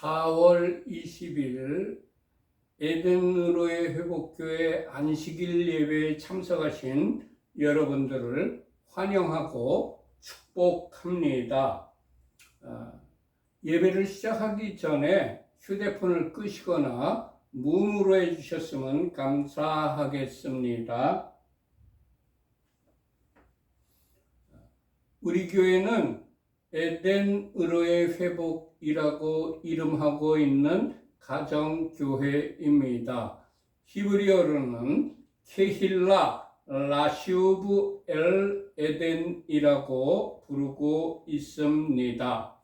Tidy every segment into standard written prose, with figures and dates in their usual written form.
4월 20일 에덴으로의 회복교회 안식일 예배에 참석하신 여러분들을 환영하고 축복합니다. 예배를 시작하기 전에 휴대폰을 끄시거나 무음으로 해주셨으면 감사하겠습니다. 우리 교회는 에덴으로의 회복이라고 이름하고 있는 가정교회입니다. 히브리어로는 케힐라 라시우브 엘 에덴이라고 부르고 있습니다.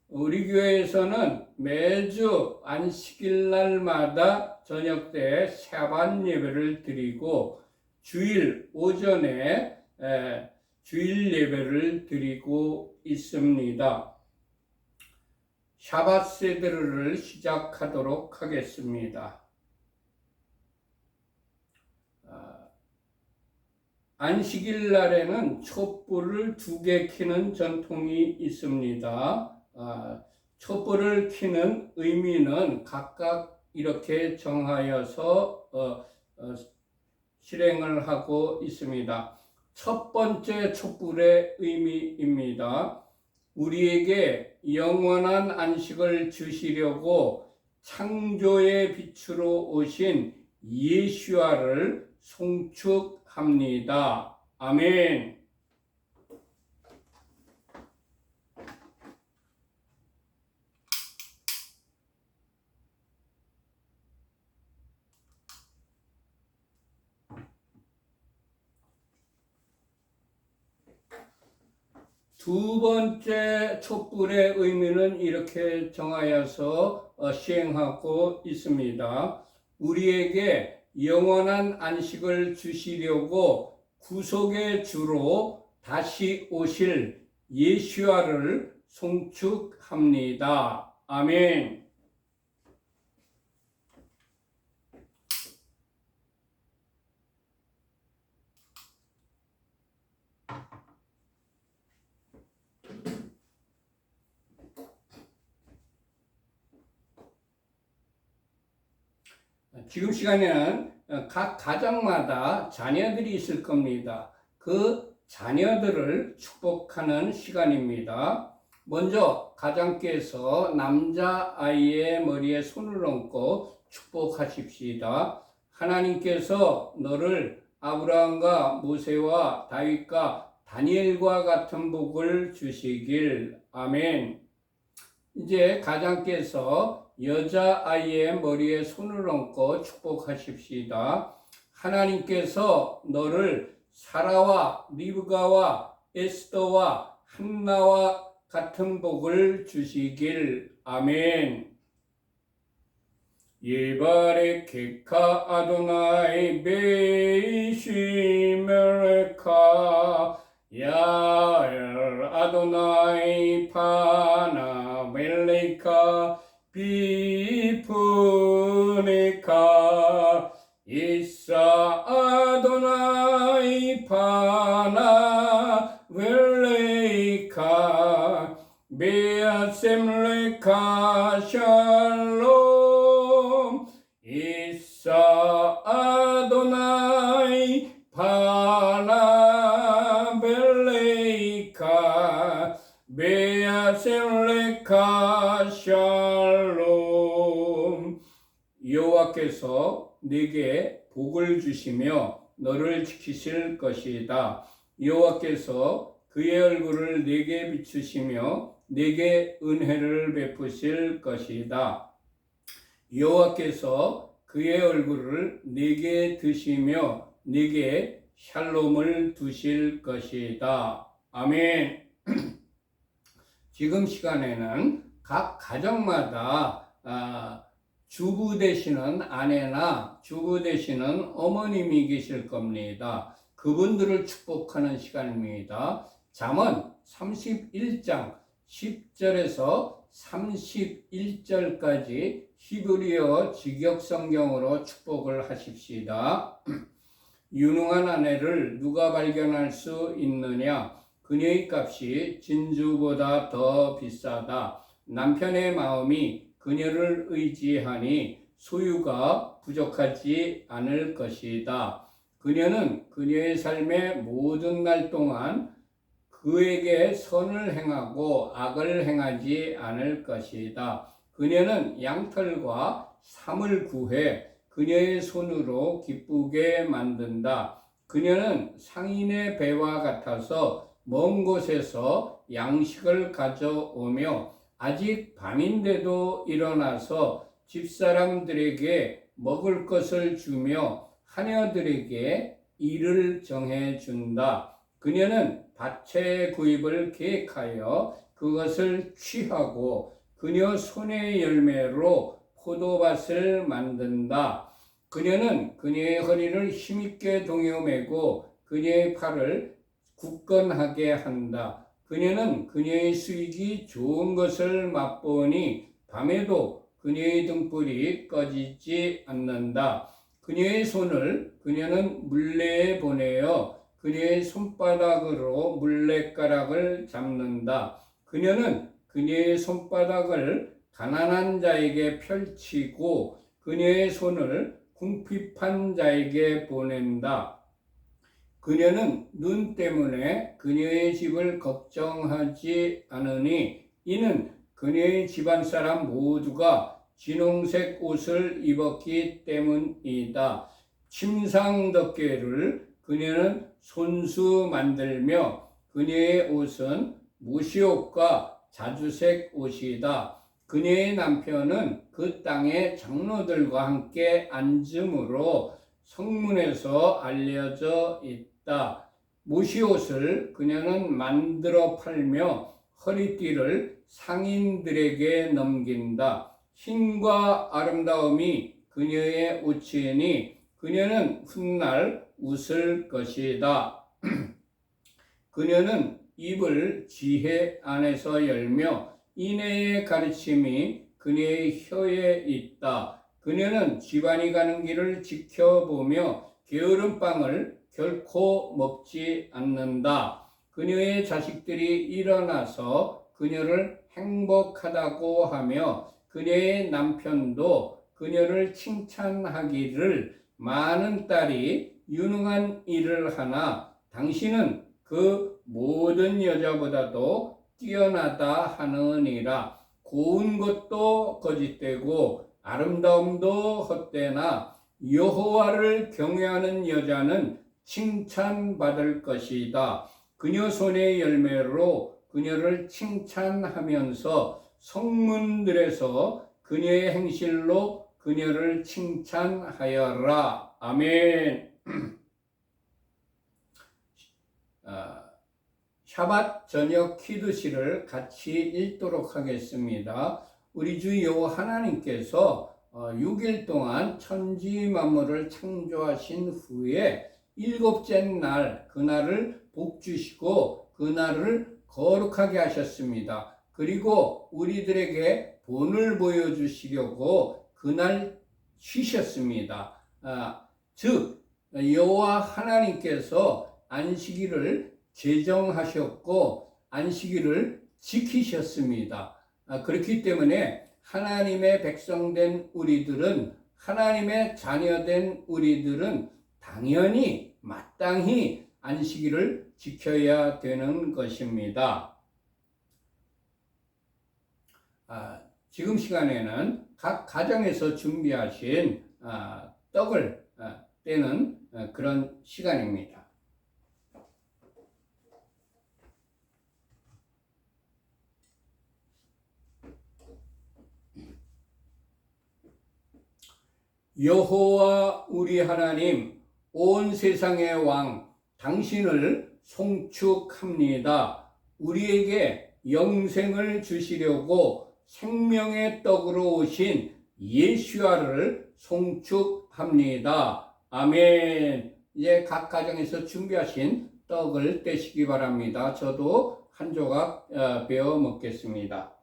우리 교회에서는 매주 안식일 날마다 저녁 때 샤반 예배를 드리고 주일 오전에 주일 예배를 드리고 있습니다. 샤밧 세드를 시작하도록 하겠습니다. 안식일 날에는 촛불을 2개 켜는 전통이 있습니다. 촛불을 켜는 의미는 각각 이렇게 정하여서 실행을 하고 있습니다. 첫 번째 촛불의 의미입니다. 우리에게 영원한 안식을 주시려고 창조의 빛으로 오신 예수와를 송축합니다. 아멘. 두 번째 촛불의 의미는 이렇게 정하여서 시행하고 있습니다. 우리에게 영원한 안식을 주시려고 구속의 주로 다시 오실 예수와를 송축합니다. 아멘. 지금 시간에는 각 가정마다 자녀들이 있을 겁니다. 그 자녀들을 축복하는 시간입니다. 먼저 가장께서 남자아이의 머리에 손을 얹고 축복하십시다. 하나님께서 너를 아브라함과 모세와 다윗과 다니엘과 같은 복을 주시길. 아멘. 이제 가장께서 여자아이의 머리에 손을 얹고 축복하십시다. 하나님께서 너를 사라와 리브가와 에스더와 한나와 같은 복을 주시길. 아멘. 예바레케카 아도나이 베이시메레카 야엘 아도나이 파나 멜레카 비푸니카 이사 아도나이 파나 벨레이카 베아셈레카 샬롬 이사 아도나이 파나 벨레이카 베아셈레카 샬롬. 여호와께서 네게 복을 주시며 너를 지키실 것이다. 여호와께서 그의 얼굴을 네게 비추시며 네게 은혜를 베푸실 것이다. 여호와께서 그의 얼굴을 네게 드시며 네게 샬롬을 두실 것이다. 아멘. 지금 시간에는 각 가정마다 주부 되시는 아내나 주부 되시는 어머님이 계실 겁니다. 그분들을 축복하는 시간입니다. 잠언 31장 10절에서 31절까지 히브리어 직역성경으로 축복을 하십시다. 유능한 아내를 누가 발견할 수 있느냐? 그녀의 값이 진주보다 더 비싸다. 남편의 마음이 그녀를 의지하니 소유가 부족하지 않을 것이다. 그녀는 그녀의 삶의 모든 날 동안 그에게 선을 행하고 악을 행하지 않을 것이다. 그녀는 양털과 삼을 구해 그녀의 손으로 기쁘게 만든다. 그녀는 상인의 배와 같아서 먼 곳에서 양식을 가져오며 아직 밤인데도 일어나서 집사람들에게 먹을 것을 주며 하녀들에게 일을 정해준다. 그녀는 밭의 구입을 계획하여 그것을 취하고 그녀 손의 열매로 포도밭을 만든다. 그녀는 그녀의 허리를 힘있게 동여매고 그녀의 팔을 굳건하게 한다. 그녀는 그녀의 수익이 좋은 것을 맛보니 밤에도 그녀의 등불이 꺼지지 않는다. 그녀의 손을 그녀는 물레에 보내어 그녀의 손바닥으로 물레가락을 잡는다. 그녀는 그녀의 손바닥을 가난한 자에게 펼치고 그녀의 손을 궁핍한 자에게 보낸다. 그녀는 눈 때문에 그녀의 집을 걱정하지 않으니 이는 그녀의 집안 사람 모두가 진홍색 옷을 입었기 때문이다. 침상덮개를 그녀는 손수 만들며 그녀의 옷은 무시옷과 자주색 옷이다. 그녀의 남편은 그 땅의 장로들과 함께 앉음으로 성문에서 알려져 있다. 무시옷을 그녀는 만들어 팔며 허리띠를 상인들에게 넘긴다. 힘과 아름다움이 그녀의 옷이니 그녀는 훗날 웃을 것이다. 그녀는 입을 지혜 안에서 열며 인애의 가르침이 그녀의 혀에 있다. 그녀는 집안이 가는 길을 지켜보며 게으른 빵을 결코 먹지 않는다. 그녀의 자식들이 일어나서 그녀를 행복하다고 하며 그녀의 남편도 그녀를 칭찬하기를 많은 딸이 유능한 일을 하나 당신은 그 모든 여자보다도 뛰어나다 하느니라. 고운 것도 거짓되고 아름다움도 헛되나 여호와를 경외하는 여자는 칭찬받을 것이다. 그녀 손의 열매로 그녀를 칭찬하면서 성문들에서 그녀의 행실로 그녀를 칭찬하여라. 아멘. 샤밧 저녁 키두시를 같이 읽도록 하겠습니다. 우리 주 여호와 하나님께서 6일 동안 천지 만물을 창조하신 후에 일곱째 날 그날을 복주시고 그날을 거룩하게 하셨습니다. 그리고 우리들에게 본을 보여주시려고 그날 쉬셨습니다. 즉 여호와 하나님께서 안식일을 제정하셨고 안식일을 지키셨습니다. 그렇기 때문에 하나님의 백성된 우리들은 하나님의 자녀된 우리들은 당연히 마땅히 안식일을 지켜야 되는 것입니다. 지금 시간에는 각 가정에서 준비하신 떡을 떼는 그런 시간입니다. 여호와 우리 하나님, 온 세상의 왕, 당신을 송축합니다. 우리에게 영생을 주시려고 생명의 떡으로 오신 예수와를 송축합니다. 아멘. 이제 각 가정에서 준비하신 떡을 떼시기 바랍니다. 저도 한 조각 베어 먹겠습니다.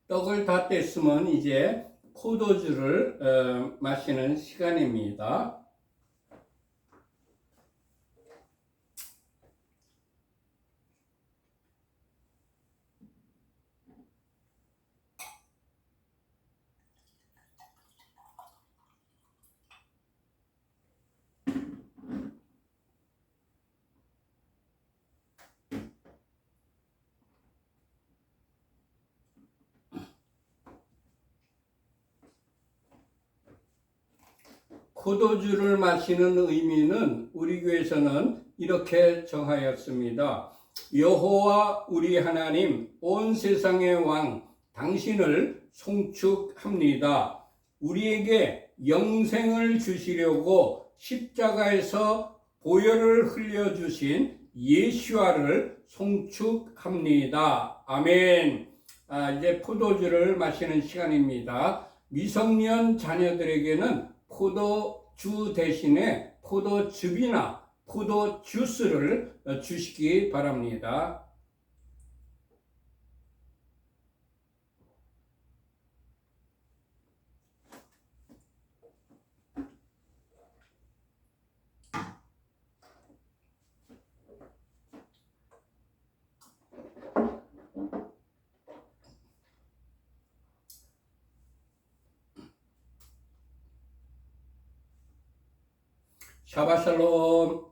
떡을 다 뗐으면 이제 포도주를 마시는 시간입니다. 포도주를 마시는 의미는 우리 교회에서는 이렇게 정하였습니다. 여호와 우리 하나님 온 세상의 왕 당신을 송축합니다. 우리에게 영생을 주시려고 십자가에서 보혈을 흘려주신 예수와를 송축합니다. 아멘. 이제 포도주를 마시는 시간입니다. 미성년 자녀들에게는 포도주 대신에 포도즙이나 포도주스를 주시기 바랍니다. 샤바샬롬.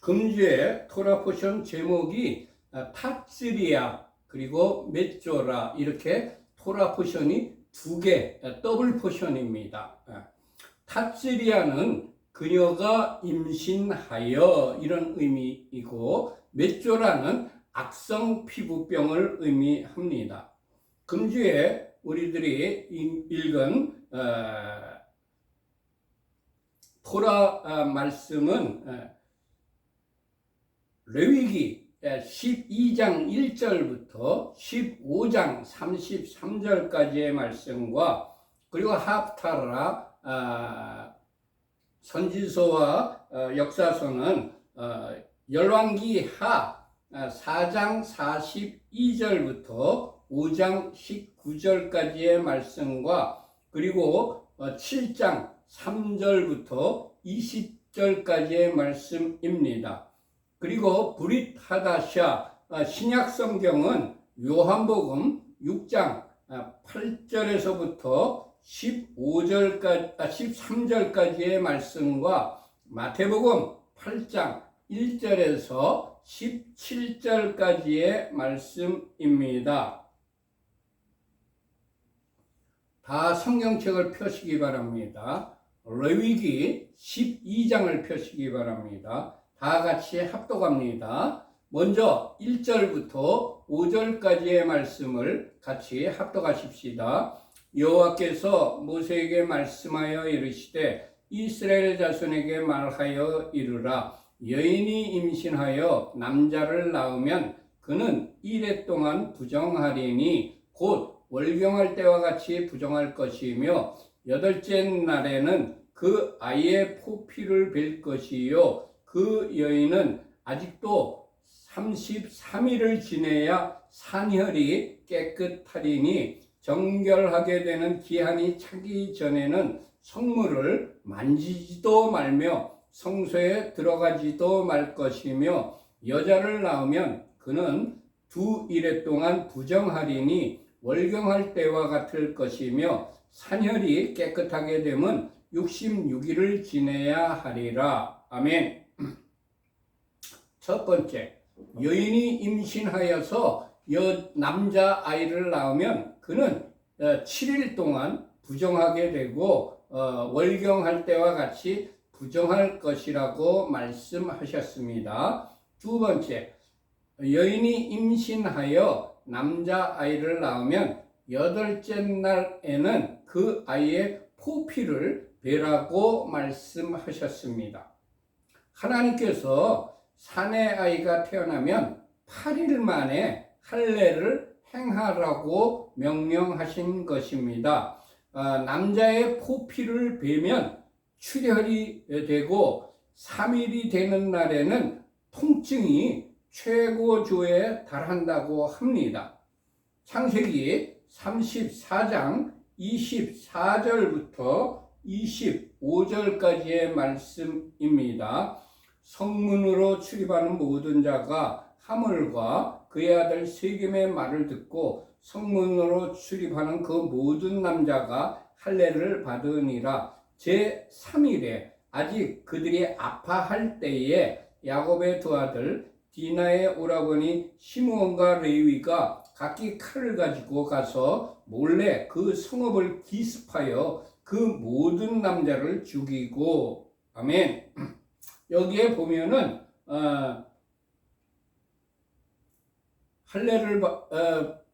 금주의 토라 포션 제목이 탑시리아 그리고 메조라 이렇게 토라 포션이 두 개 더블 포션입니다. 탑시리아는 그녀가 임신하여 이런 의미이고 메조라는 악성 피부병을 의미합니다. 금주에 우리들이 읽은 토라 말씀은 레위기 12장 1절부터 15장 33절까지의 말씀과 그리고 하프타라 선지서와 역사서는 열왕기 하 4장 42절부터 5장 19절까지의 말씀과 그리고 7장 3절부터 20절까지의 말씀입니다. 그리고 브릿 하다샤 신약 성경은 요한복음 6장 8절에서부터 13절까지의 말씀과 마태복음 8장 1절에서 17절까지의 말씀입니다. 다 성경책을 펴시기 바랍니다. 레위기 12장을 펴시기 바랍니다. 다 같이 합독합니다. 먼저 1절부터 5절까지의 말씀을 같이 합독하십시다. 여호와께서 모세에게 말씀하여 이르시되 이스라엘 자손에게 말하여 이르라. 여인이 임신하여 남자를 낳으면 그는 이레 동안 부정하리니 곧 월경할 때와 같이 부정할 것이며 여덟째 날에는 그 아이의 포피를 뵐 것이요 그 여인은 아직도 33일을 지내야 산혈이 깨끗하리니 정결하게 되는 기한이 차기 전에는 성물을 만지지도 말며 성소에 들어가지도 말 것이며 여자를 낳으면 그는 2일 동안 부정하리니 월경할 때와 같을 것이며 산혈이 깨끗하게 되면 66일을 지내야 하리라. 아멘. 첫 번째, 여인이 임신하여서 남자 아이를 낳으면 그는 7일 동안 부정하게 되고 월경할 때와 같이 부정할 것이라고 말씀하셨습니다. 두 번째, 여인이 임신하여 남자 아이를 낳으면 8째 날에는 그 아이의 포피를 베라고 말씀하셨습니다. 하나님께서 사내 아이가 태어나면 8일 만에 할례를 행하라고 명령하신 것입니다. 남자의 포피를 베면 출혈이 되고 3일이 되는 날에는 통증이 최고조에 달한다고 합니다. 창세기 34장 24절부터 25절까지의 말씀입니다. 성문으로 출입하는 모든 자가 하물과 그의 아들 세겜의 말을 듣고 성문으로 출입하는 그 모든 남자가 할례를 받으니라. 제3일에 아직 그들이 아파할 때에 야곱의 두 아들 디나의 오라버니 시므온과 레위가 각기 칼을 가지고 가서 몰래 그 성읍을 기습하여 그 모든 남자를 죽이고, 아멘. 여기에 보면은 할례를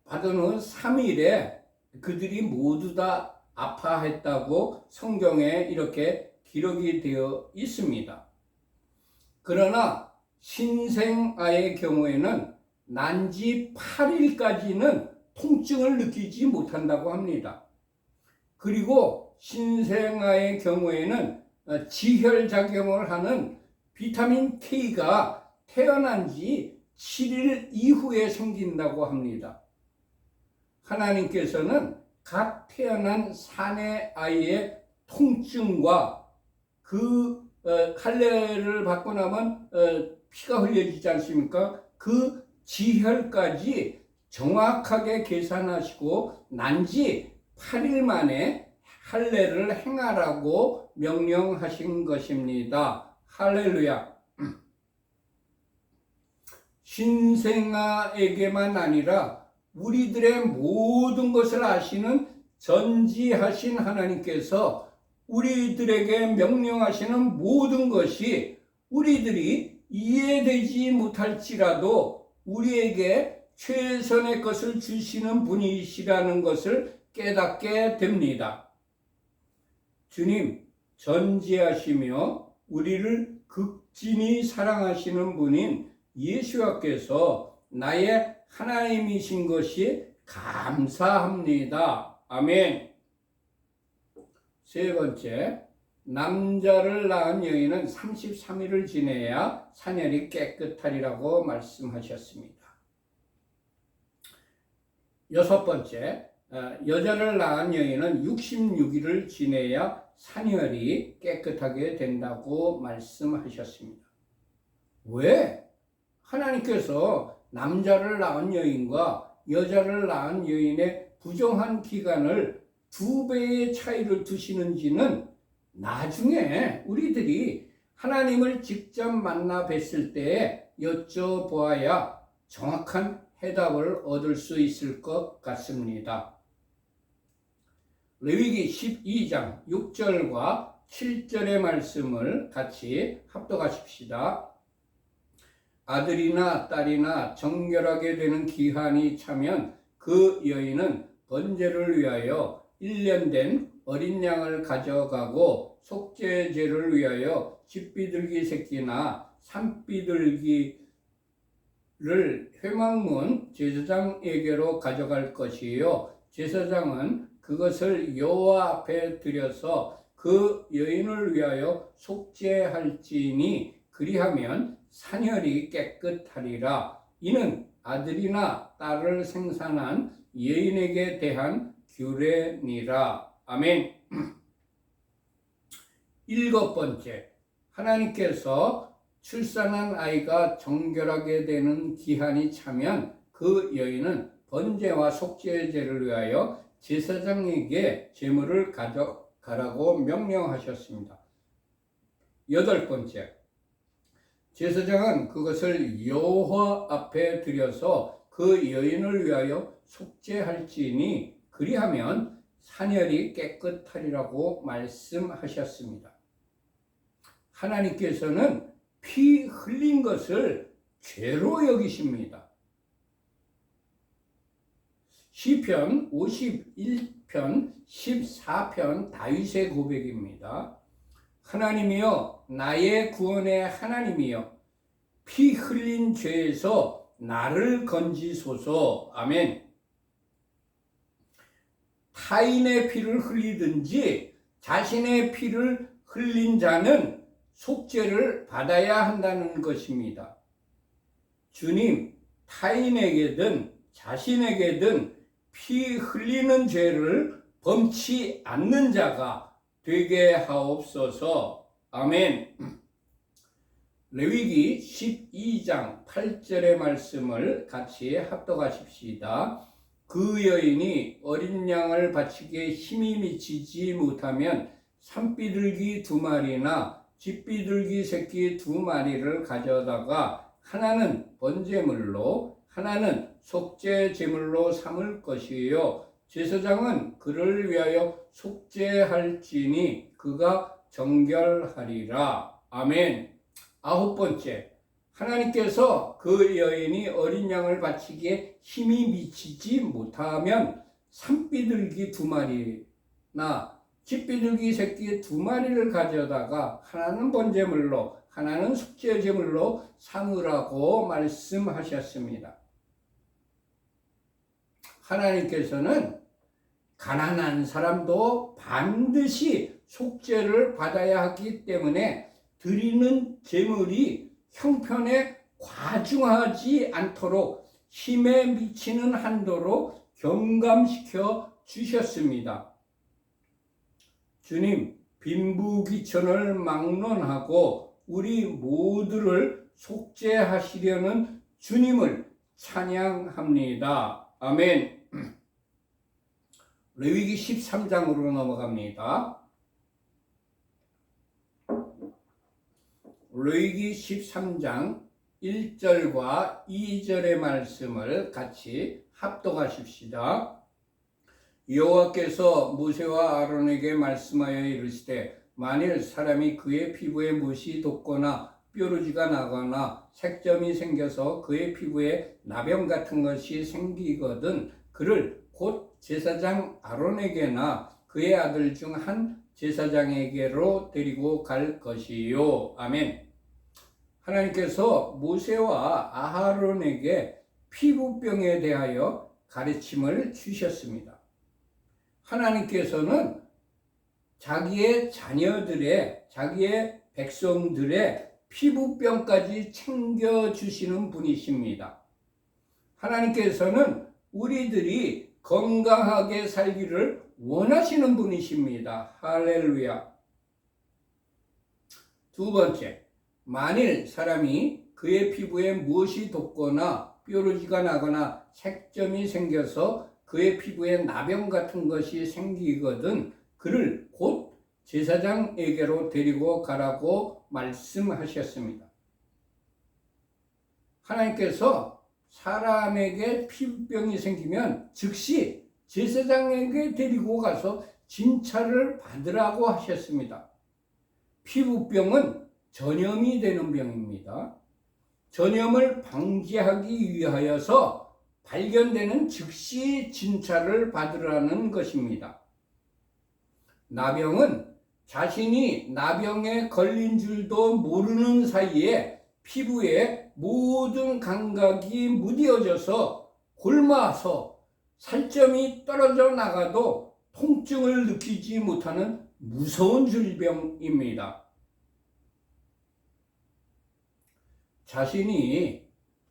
받은 후 3일에 그들이 모두 다 아파했다고 성경에 이렇게 기록이 되어 있습니다. 그러나 신생아의 경우에는 난지 8일까지는 통증을 느끼지 못한다고 합니다. 그리고 신생아의 경우에는 지혈작용을 하는 비타민 K가 태어난 지 7일 이후에 생긴다고 합니다. 하나님께서는 각 태어난 사내 아이의 통증과 그 할례를 받고 나면 피가 흘려지지 않습니까? 그 지혈까지 정확하게 계산하시고 난지 8일 만에 할례를 행하라고 명령하신 것입니다. 할렐루야. 신생아에게만 아니라 우리들의 모든 것을 아시는 전지하신 하나님께서 우리들에게 명령하시는 모든 것이 우리들이 이해되지 못할지라도 우리에게 최선의 것을 주시는 분이시라는 것을 깨닫게 됩니다. 주님, 전지하시며 우리를 극진히 사랑하시는 분인 예수와께서 나의 하나님이신 것이 감사합니다. 아멘. 세 번째, 남자를 낳은 여인은 33일을 지내야 산열이 깨끗하리라고 말씀하셨습니다. 여섯 번째, 여자를 낳은 여인은 66일을 지내야 산열이 깨끗하게 된다고 말씀하셨습니다. 왜? 하나님께서 남자를 낳은 여인과 여자를 낳은 여인의 부정한 기간을 2배의 차이를 두시는지는 나중에 우리들이 하나님을 직접 만나 뵀을 때에 여쭤보아야 정확한 해답을 얻을 수 있을 것 같습니다. 레위기 12장 6절과 7절의 말씀을 같이 합독하십시다. 아들이나 딸이나 정결하게 되는 기한이 차면 그 여인은 번제를 위하여 1년 된 어린 양을 가져가고 속죄제를 위하여 집비둘기 새끼나 산비둘기를 회막문 제사장에게로 가져갈 것이요 제사장은 그것을 여호와 앞에 드려서 그 여인을 위하여 속죄할지니 그리하면 산열이 깨끗하리라. 이는 아들이나 딸을 생산한 여인에게 대한 규례니라. 아멘. 일곱 번째, 하나님께서 출산한 아이가 정결하게 되는 기한이 차면 그 여인은 번제와 속죄제를 위하여 제사장에게 제물을 가져가라고 명령하셨습니다. 여덟 번째, 제사장은 그것을 여호와 앞에 드려서 그 여인을 위하여 속죄할지니 그리하면 산열이 깨끗하리라고 말씀하셨습니다. 하나님께서는 피 흘린 것을 죄로 여기십니다. 시편 51편 14편 다윗의 고백입니다. 하나님이여 나의 구원의 하나님이여 피 흘린 죄에서 나를 건지소서. 아멘. 타인의 피를 흘리든지 자신의 피를 흘린 자는 속죄를 받아야 한다는 것입니다. 주님, 타인에게든 자신에게든 피 흘리는 죄를 범치 않는 자가 되게 하옵소서. 아멘. 레위기 12장 8절의 말씀을 같이 합독하십시다. 그 여인이 어린 양을 바치기에 힘이 미치지 못하면 산비둘기 2마리나 쥐비둘기 새끼 2마리를 가져다가 하나는 번제물로 하나는 속죄 제물로 삼을 것이요 제사장은 그를 위하여 속죄할지니 그가 정결하리라. 아멘. 9번째, 하나님께서 그 여인이 어린 양을 바치기에 힘이 미치지 못하면 산비둘기 2마리나 쥐비둘기 새끼 2마리를 가져다가 하나는 번제물로 하나는 속죄제물로 삼으라고 말씀하셨습니다. 하나님께서는 가난한 사람도 반드시 속죄를 받아야 하기 때문에 드리는 제물이 형편에 과중하지 않도록 힘에 미치는 한도로 경감시켜 주셨습니다. 주님, 빈부귀천을 막론하고 우리 모두를 속죄하시려는 주님을 찬양합니다. 아멘. 레위기 13장으로 넘어갑니다. 레위기 13장 1절과 2절의 말씀을 같이 합독하십시다. 여호와께서 모세와 아론에게 말씀하여 이르시되 만일 사람이 그의 피부에 못이 돋거나 뾰루지가 나거나 색점이 생겨서 그의 피부에 나병 같은 것이 생기거든 그를 곧 제사장 아론에게나 그의 아들 중 한 제사장에게로 데리고 갈 것이요. 아멘. 하나님께서 모세와 아하론에게 피부병에 대하여 가르침을 주셨습니다. 하나님께서는 자기의 자녀들의, 자기의 백성들의 피부병까지 챙겨주시는 분이십니다. 하나님께서는 우리들이 건강하게 살기를 원하시는 분이십니다. 할렐루야. 2번째, 만일 사람이 그의 피부에 무엇이 돋거나 뾰루지가 나거나 색점이 생겨서 그의 피부에 나병 같은 것이 생기거든 그를 곧 제사장에게로 데리고 가라고 말씀하셨습니다. 하나님께서 사람에게 피부병이 생기면 즉시 제사장에게 데리고 가서 진찰을 받으라고 하셨습니다. 피부병은 전염이 되는 병입니다. 전염을 방지하기 위하여서 발견되는 즉시 진찰을 받으라는 것입니다. 나병은 자신이 나병에 걸린 줄도 모르는 사이에 피부에 모든 감각이 무뎌져서 곪아서 살점이 떨어져 나가도 통증을 느끼지 못하는 무서운 질병입니다. 자신이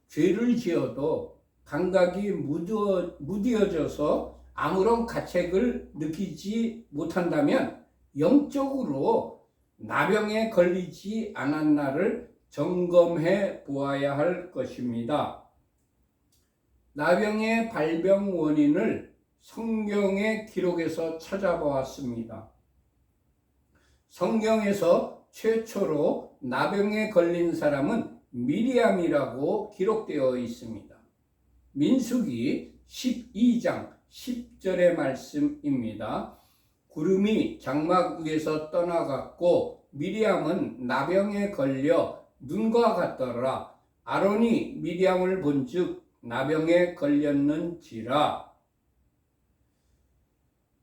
죄를 지어도 감각이 무뎌져서 아무런 가책을 느끼지 못한다면 영적으로 나병에 걸리지 않았나를 점검해 보아야 할 것입니다. 나병의 발병 원인을 성경의 기록에서 찾아보았습니다. 성경에서 최초로 나병에 걸린 사람은 미리암이라고 기록되어 있습니다. 민수기 12장 10절의 말씀입니다. 구름이 장막 위에서 떠나갔고 미리암은 나병에 걸려 눈과 같더라. 아론이 미리암을 본즉 나병에 걸렸는지라.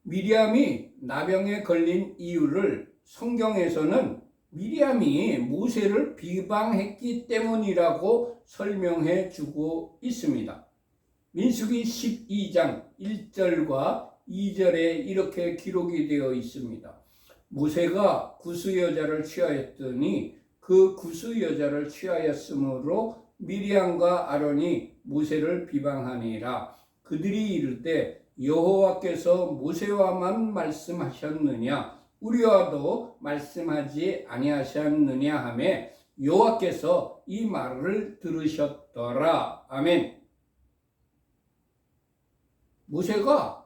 미리암이 나병에 걸린 이유를 성경에서는 미리암이 모세를 비방했기 때문이라고 설명해 주고 있습니다. 민수기 12장 1절과 2절에 이렇게 기록이 되어 있습니다. 모세가 구스 여자를 취하였더니 그 구스 여자를 취하였으므로 미리암과 아론이 모세를 비방하니라. 그들이 이르되 여호와께서 모세와만 말씀하셨느냐 우리와도 말씀하지 아니하셨느냐 하매 여호와께서 이 말을 들으셨더라. 아멘. 모세가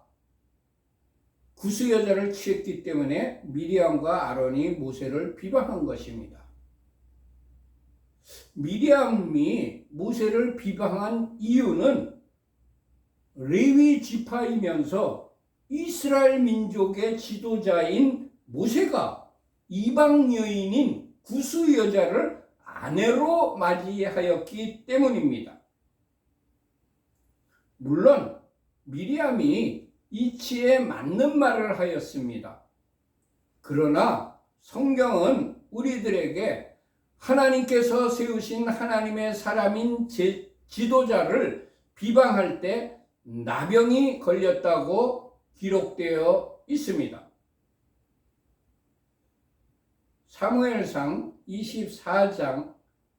구스 여자를 취했기 때문에 미리암과 아론이 모세를 비방한 것입니다. 미리암이 모세를 비방한 이유는 레위 지파이면서 이스라엘 민족의 지도자인 모세가 이방 여인인 구스 여자를 아내로 맞이하였기 때문입니다. 물론 미리암이 이치에 맞는 말을 하였습니다. 그러나 성경은 우리들에게 하나님께서 세우신 하나님의 사람인 지도자를 비방할 때 나병이 걸렸다고 기록되어 있습니다. 사무엘상 24장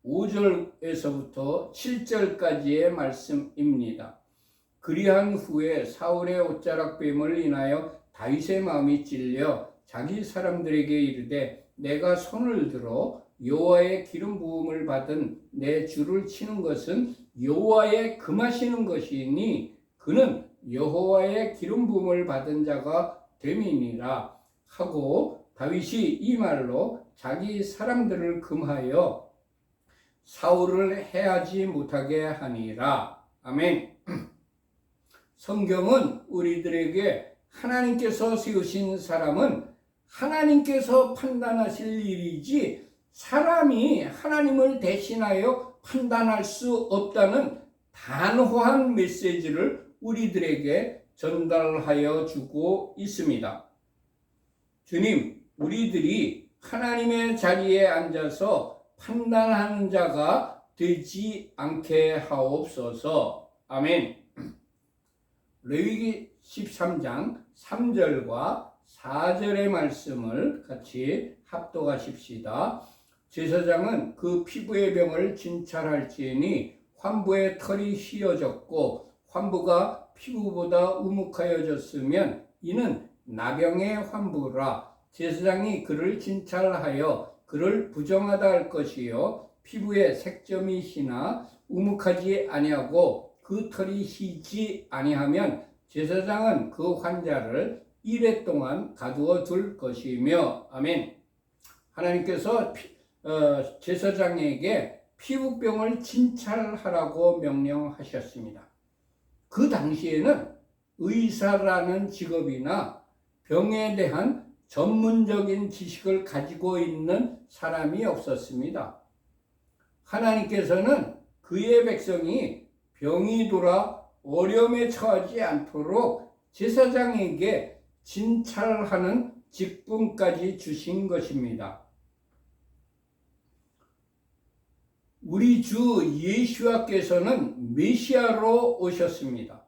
5절에서부터 7절까지의 말씀입니다. 그리한 후에 사울의 옷자락뱀을 인하여 다윗의 마음이 찔려 자기 사람들에게 이르되 내가 손을 들어 여호와의 기름 부음을 받은 내 주를 치는 것은 여호와의 금하시는 것이니 그는 여호와의 기름 부음을 받은 자가 됨이니라 하고 다윗이 이 말로 자기 사람들을 금하여 사울을 해하지 못하게 하니라. 아멘. 성경은 우리들에게 하나님께서 세우신 사람은 하나님께서 판단하실 일이지 사람이 하나님을 대신하여 판단할 수 없다는 단호한 메시지를 우리들에게 전달하여 주고 있습니다. 주님, 우리들이 하나님의 자리에 앉아서 판단하는 자가 되지 않게 하옵소서. 아멘. 레위기 13장 3절과 4절의 말씀을 같이 합독하십시다. 제사장은 그 피부의 병을 진찰할지니 환부의 털이 휘어졌고 환부가 피부보다 우묵하여졌으면 이는 나병의 환부라. 제사장이 그를 진찰하여 그를 부정하다 할 것이요 피부에 색점이 희나 우묵하지 아니하고 그 털이 희지 아니하면 제사장은 그 환자를 이레 동안 가두어 둘 것이며. 아멘. 하나님께서 제사장에게 피부병을 진찰하라고 명령하셨습니다. 그 당시에는 의사라는 직업이나 병에 대한 전문적인 지식을 가지고 있는 사람이 없었습니다. 하나님께서는 그의 백성이 병이 돌아 어려움에 처하지 않도록 제사장에게 진찰하는 직분까지 주신 것입니다. 우리 주 예수와께서는 메시아로 오셨습니다.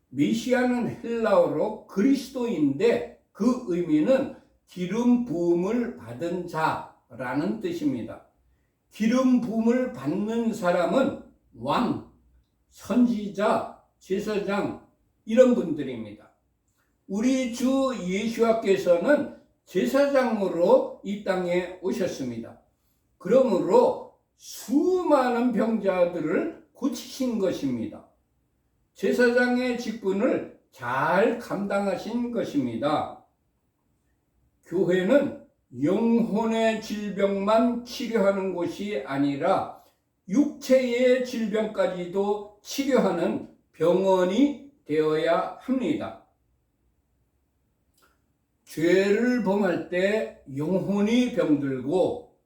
메시아는 헬라어로 그리스도인데 그 의미는 기름 부음을 받은 자라는 뜻입니다. 기름 부음을 받는 사람은 왕, 선지자, 제사장 이런 분들입니다. 우리 주 예수와께서는 제사장으로 이 땅에 오셨습니다. 그러므로 수많은 병자들을 고치신 것입니다. 제사장의 직분을 잘 감당하신 것입니다. 교회는 영혼의 질병만 치료하는 곳이 아니라 육체의 질병까지도 치료하는 병원이 되어야 합니다. 죄를 범할 때 영혼이 병들고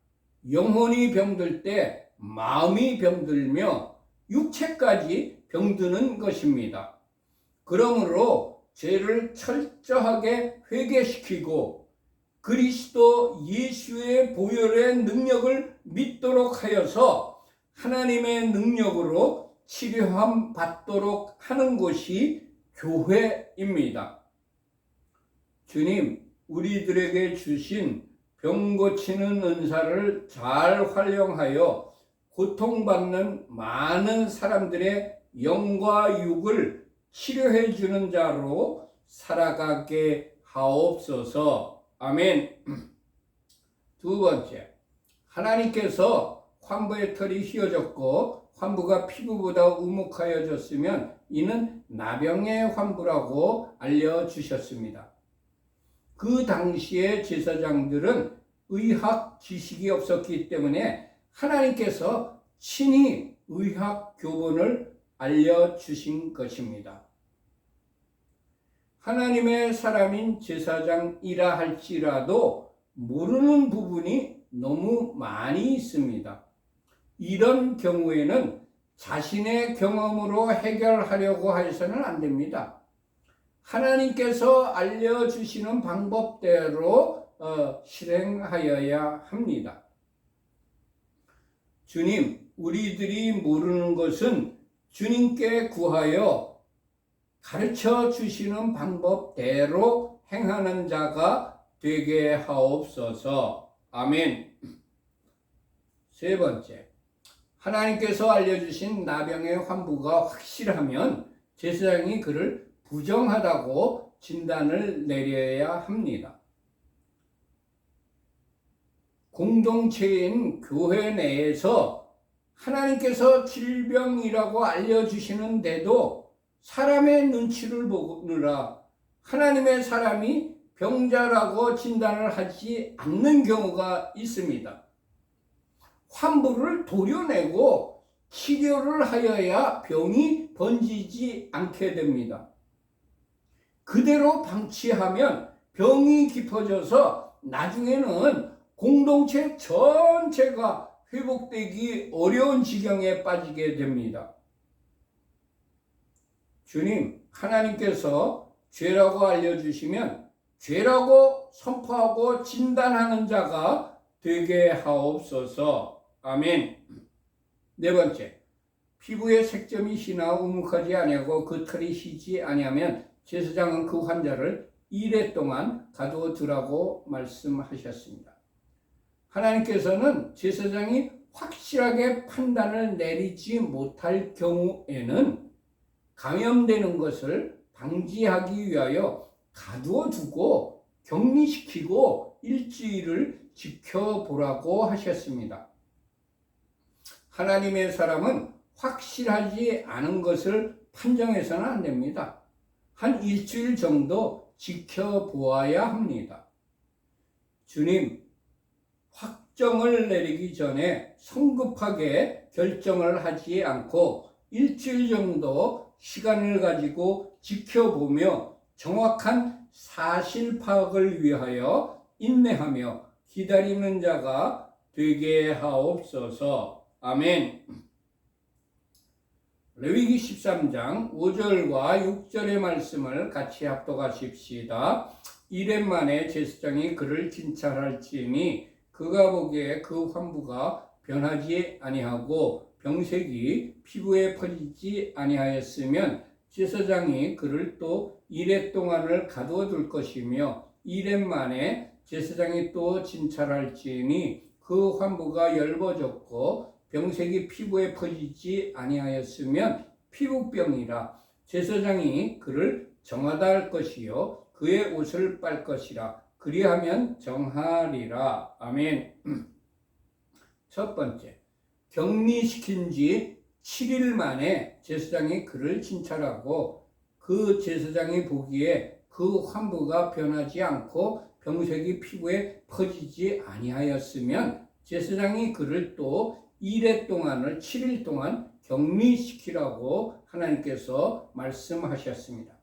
영혼이 병들 때 마음이 병들며 육체까지 병드는 것입니다. 그러므로 죄를 철저하게 회개시키고 그리스도 예수의 보혈의 능력을 믿도록 하여서 하나님의 능력으로 치료함 받도록 하는 곳이 교회입니다. 주님, 우리들에게 주신 병 고치는 은사를 잘 활용하여 고통받는 많은 사람들의 영과 육을 치료해 주는 자로 살아가게 하옵소서. 아멘. 두 번째, 하나님께서 환부의 털이 휘어졌고 환부가 피부보다 우묵하여졌으면 이는 나병의 환부라고 알려주셨습니다. 그 당시의 제사장들은 의학 지식이 없었기 때문에 하나님께서 친히 의학 교본을 알려주신 것입니다. 하나님의 사람인 제사장이라 할지라도 모르는 부분이 너무 많이 있습니다. 이런 경우에는 자신의 경험으로 해결하려고 해서는 안 됩니다. 하나님께서 알려주시는 방법대로 실행하여야 합니다. 주님, 우리들이 모르는 것은 주님께 구하여 가르쳐 주시는 방법대로 행하는 자가 되게 하옵소서. 아멘. 세 번째, 하나님께서 알려주신 나병의 환부가 확실하면 제사장이 그를 부정하다고 진단을 내려야 합니다. 공동체인 교회 내에서 하나님께서 질병이라고 알려주시는데도 사람의 눈치를 보느라 하나님의 사람이 병자라고 진단을 하지 않는 경우가 있습니다. 환부를 도려내고 치료를 하여야 병이 번지지 않게 됩니다. 그대로 방치하면 병이 깊어져서 나중에는 공동체 전체가 회복되기 어려운 지경에 빠지게 됩니다. 주님, 하나님께서 죄라고 알려주시면 죄라고 선포하고 진단하는 자가 되게 하옵소서. 아멘. 네 번째, 피부에 색점이 희나 우묵하지 아니하고 그 털이 희지 아니하면 제사장은 그 환자를 이레 동안 가두어 두라고 말씀하셨습니다. 하나님께서는 제사장이 확실하게 판단을 내리지 못할 경우에는 감염되는 것을 방지하기 위하여 가두어 두고 격리시키고 일주일을 지켜보라고 하셨습니다. 하나님의 사람은 확실하지 않은 것을 판정해서는 안 됩니다. 한 일주일 정도 지켜보아야 합니다. 주님, 확정을 내리기 전에 성급하게 결정을 하지 않고 일주일 정도 시간을 가지고 지켜보며 정확한 사실 파악을 위하여 인내하며 기다리는 자가 되게 하옵소서. 아멘. 레위기 13장 5절과 6절의 말씀을 같이 합독하십시다. 이렙 만에 제사장이 그를 진찰할지니 그가 보기에 그 환부가 변하지 아니하고 병색이 피부에 퍼지지 아니하였으면 제사장이 그를 또 이렙 동안을 가두어 둘 것이며 이렙 만에 제사장이 또 진찰할지니 그 환부가 엷어졌고 병색이 피부에 퍼지지 아니하였으면 피부병이라 제사장이 그를 정하다 할 것이요 그의 옷을 빨 것이라 그리하면 정하리라. 아멘. 첫 번째, 격리시킨 지 7일 만에 제사장이 그를 진찰하고 그 제사장이 보기에 그 환부가 변하지 않고 병색이 피부에 퍼지지 아니하였으면 제사장이 그를 또 1회 동안을 7일 동안 격리시키라고 하나님께서 말씀하셨습니다.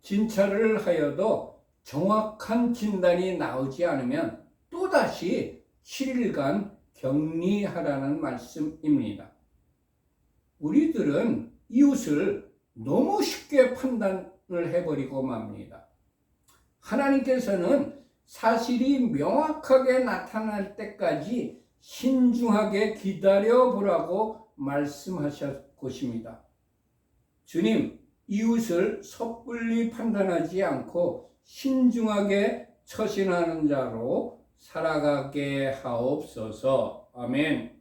진찰을 하여도 정확한 진단이 나오지 않으면 또다시 7일간 격리하라는 말씀입니다. 우리들은 이웃을 너무 쉽게 판단을 해버리고 맙니다. 하나님께서는 사실이 명확하게 나타날 때까지 신중하게 기다려보라고 말씀하실 것입니다. 주님, 이웃을 섣불리 판단하지 않고 신중하게 처신하는 자로 살아가게 하옵소서. 아멘.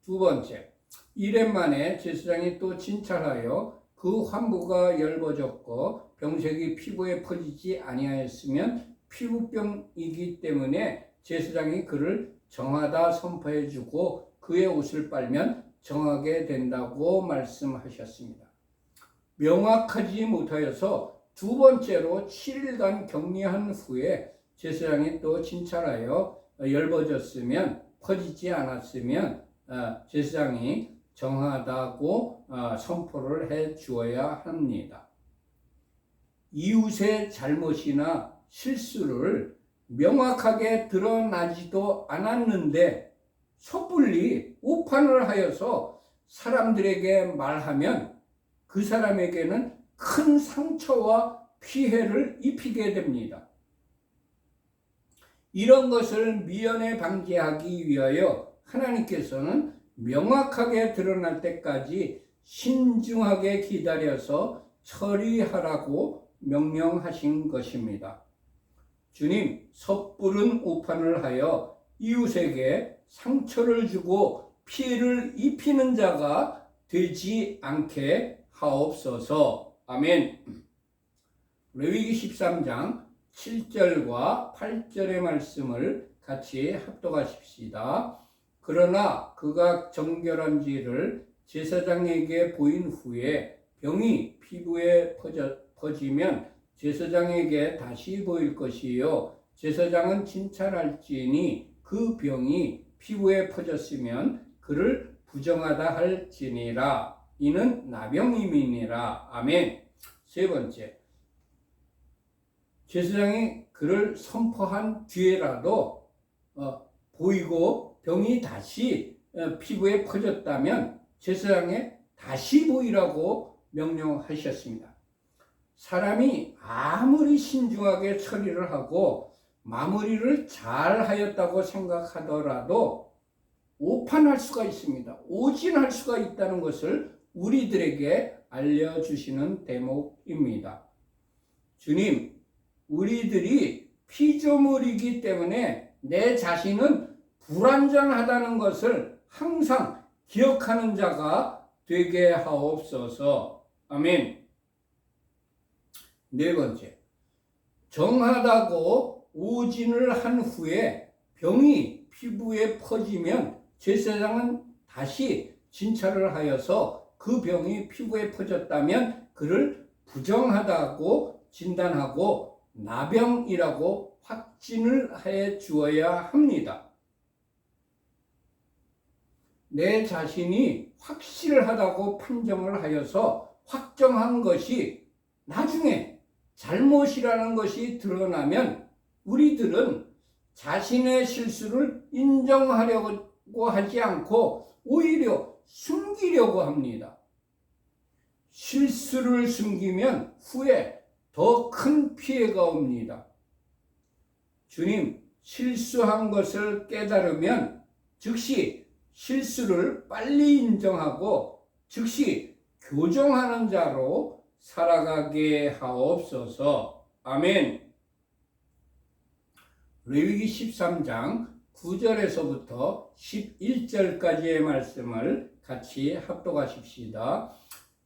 두 번째, 1년 만에 제사장이 또 진찰하여 그 환부가 엷어졌고 병색이 피부에 퍼지지 아니하였으면 피부병이기 때문에 제사장이 그를 정하다 선포해주고 그의 옷을 빨면 정하게 된다고 말씀하셨습니다. 명확하지 못하여서 두 번째로 7일간 격리한 후에 제사장이 또 진찰하여 엷어졌으면 퍼지지 않았으면 제사장이 정하다고 선포를 해 주어야 합니다. 이웃의 잘못이나 실수를 명확하게 드러나지도 않았는데 섣불리 오판을 하여서 사람들에게 말하면 그 사람에게는 큰 상처와 피해를 입히게 됩니다. 이런 것을 미연에 방지하기 위하여 하나님께서는 명확하게 드러날 때까지 신중하게 기다려서 처리하라고 명령하신 것입니다. 주님, 섣부른 오판을 하여 이웃에게 상처를 주고 피해를 입히는 자가 되지 않게 하옵소서. 아멘. 레위기 13장 7절과 8절의 말씀을 같이 합독하십시다. 그러나 그가 정결한지를 제사장에게 보인 후에 병이 피부에 퍼지면 제사장에게 다시 보일 것이요 제사장은 진찰할지니 그 병이 피부에 퍼졌으면 그를 부정하다 할지니라. 이는 나병임이니라. 아멘. 세 번째, 제사장이 그를 선포한 뒤에라도 보이고 병이 다시 피부에 퍼졌다면 제사장에 다시 보이라고 명령하셨습니다. 사람이 아무리 신중하게 처리를 하고 마무리를 잘 하였다고 생각하더라도 오판할 수가 있습니다. 오진할 수가 있다는 것을 우리들에게 알려주시는 대목입니다. 주님, 우리들이 피조물이기 때문에 내 자신은 불완전하다는 것을 항상 기억하는 자가 되게 하옵소서. 아멘. 네 번째, 정하다고 오진을 한 후에 병이 피부에 퍼지면 제사장은 다시 진찰을 하여서 그 병이 피부에 퍼졌다면 그를 부정하다고 진단하고 나병이라고 확진을 해 주어야 합니다. 내 자신이 확실하다고 판정을 하여서 확정한 것이 나중에 잘못이라는 것이 드러나면 우리들은 자신의 실수를 인정하려고 하지 않고 오히려 숨기려고 합니다. 실수를 숨기면 후에 더 큰 피해가 옵니다. 주님, 실수한 것을 깨달으면 즉시 실수를 빨리 인정하고 즉시 교정하는 자로 살아가게 하옵소서. 아멘. 레위기 13장 9절에서부터 11절까지의 말씀을 같이 합독하십시다.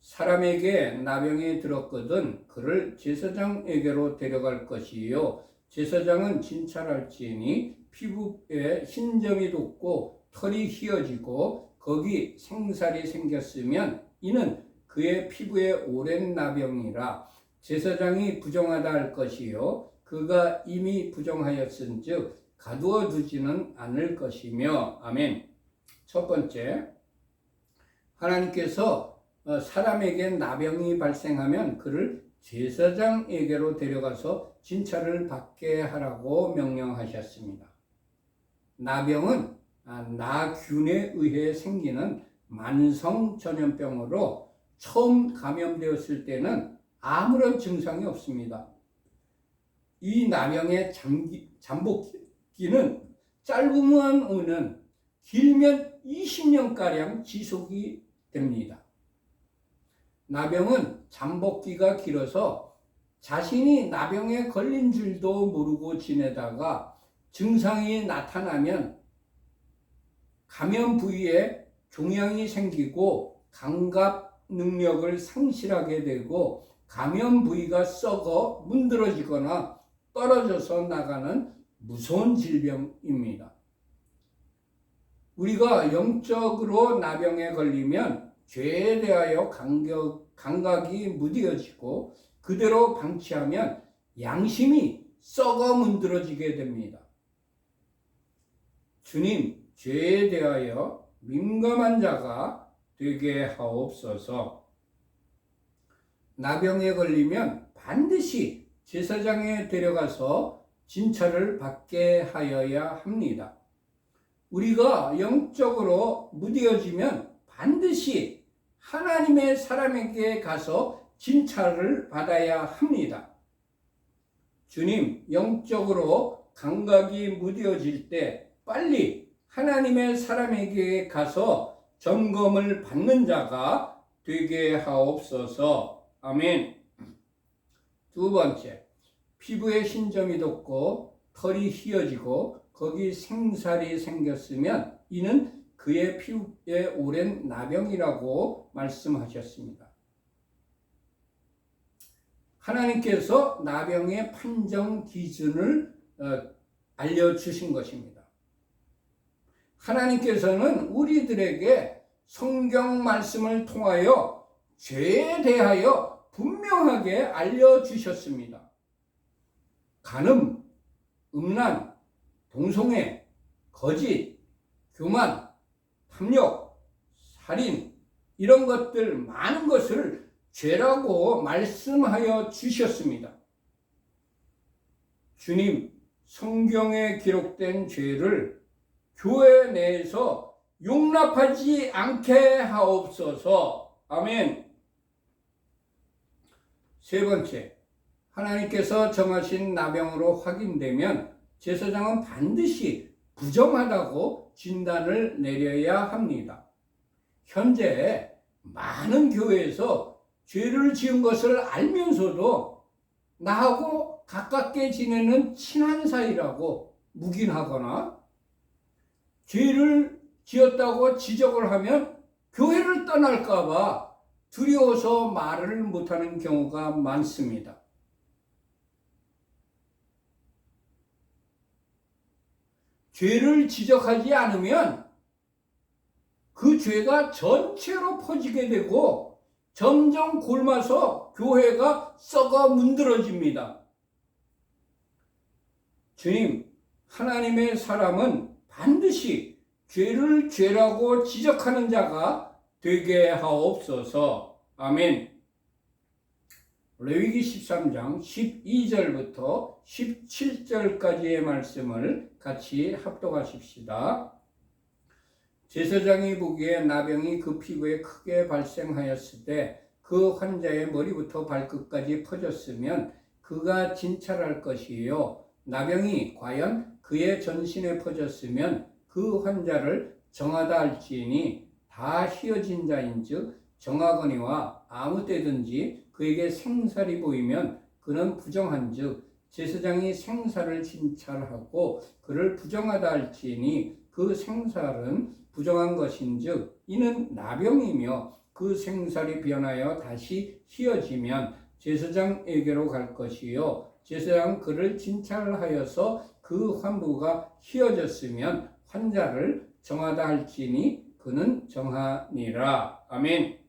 사람에게 나병이 들었거든 그를 제사장에게로 데려갈 것이요 제사장은 진찰할지니 피부에 흰점이 돋고 털이 휘어지고 거기 생살이 생겼으면 이는 그의 피부에 오랜 나병이라 제사장이 부정하다 할 것이요 그가 이미 부정하였은즉 가두어 두지는 않을 것이며. 아멘. 첫 번째, 하나님께서 사람에게 나병이 발생하면 그를 제사장에게로 데려가서 진찰을 받게 하라고 명령하셨습니다. 나병은 나균에 의해 생기는 만성 전염병으로 처음 감염되었을 때는 아무런 증상이 없습니다. 이 나병의 잠복기는 짧으면 5년, 길면 20년가량 지속이 됩니다. 나병은 잠복기가 길어서 자신이 나병에 걸린 줄도 모르고 지내다가 증상이 나타나면 감염 부위에 종양이 생기고 감각 능력을 상실하게 되고 감염 부위가 썩어 문드러지거나 떨어져서 나가는 무서운 질병입니다. 우리가 영적으로 나병에 걸리면 죄에 대하여 감각이 무뎌지고 그대로 방치하면 양심이 썩어 문드러지게 됩니다. 주님, 죄에 대하여 민감한 자가 되게 하옵소서. 나병에 걸리면 반드시 제사장에 데려가서 진찰을 받게 하여야 합니다. 우리가 영적으로 무뎌지면 반드시 하나님의 사람에게 가서 진찰을 받아야 합니다. 주님, 영적으로 감각이 무뎌질 때 빨리 하나님의 사람에게 가서 점검을 받는 자가 되게 하옵소서. 아멘. 두 번째, 피부에 신점이 돋고 털이 휘어지고 거기 생살이 생겼으면 이는 그의 피부에 오랜 나병이라고 말씀하셨습니다. 하나님께서 나병의 판정 기준을 알려주신 것입니다. 하나님께서는 우리들에게 성경 말씀을 통하여 죄에 대하여 분명하게 알려주셨습니다. 간음, 음란, 동성애, 거짓, 교만, 탐욕, 살인 이런 것들 많은 것을 죄라고 말씀하여 주셨습니다. 주님, 성경에 기록된 죄를 교회 내에서 용납하지 않게 하옵소서. 아멘. 세 번째, 하나님께서 정하신 나병으로 확인되면 제사장은 반드시 부정하다고 진단을 내려야 합니다. 현재 많은 교회에서 죄를 지은 것을 알면서도 나하고 가깝게 지내는 친한 사이라고 묵인하거나 죄를 지었다고 지적을 하면 교회를 떠날까 봐 두려워서 말을 못하는 경우가 많습니다. 죄를 지적하지 않으면 그 죄가 전체로 퍼지게 되고 점점 곪아서 교회가 썩어 문드러집니다. 주님, 하나님의 사람은 반드시 죄를 죄라고 지적하는 자가 되게 하옵소서. 아멘. 레위기 13장 12절부터 17절까지의 말씀을 같이 합독하십시다. 제사장이 보기에 나병이 그 피부에 크게 발생하였을 때 그 환자의 머리부터 발끝까지 퍼졌으면 그가 진찰할 것이요. 나병이 과연 그의 전신에 퍼졌으면 그 환자를 정하다 할지니 다 휘어진 자인즉 정하거니와 아무 때든지 그에게 생살이 보이면 그는 부정한즉 제사장이 생살을 진찰하고 그를 부정하다 할지니 그 생살은 부정한 것인즉 이는 나병이며 그 생살이 변하여 다시 휘어지면 제사장에게로 갈 것이요 제사장 그를 진찰하여서 그 환부가 휘어졌으면 환자를 정하다 할지니 그는 정하니라. 아멘.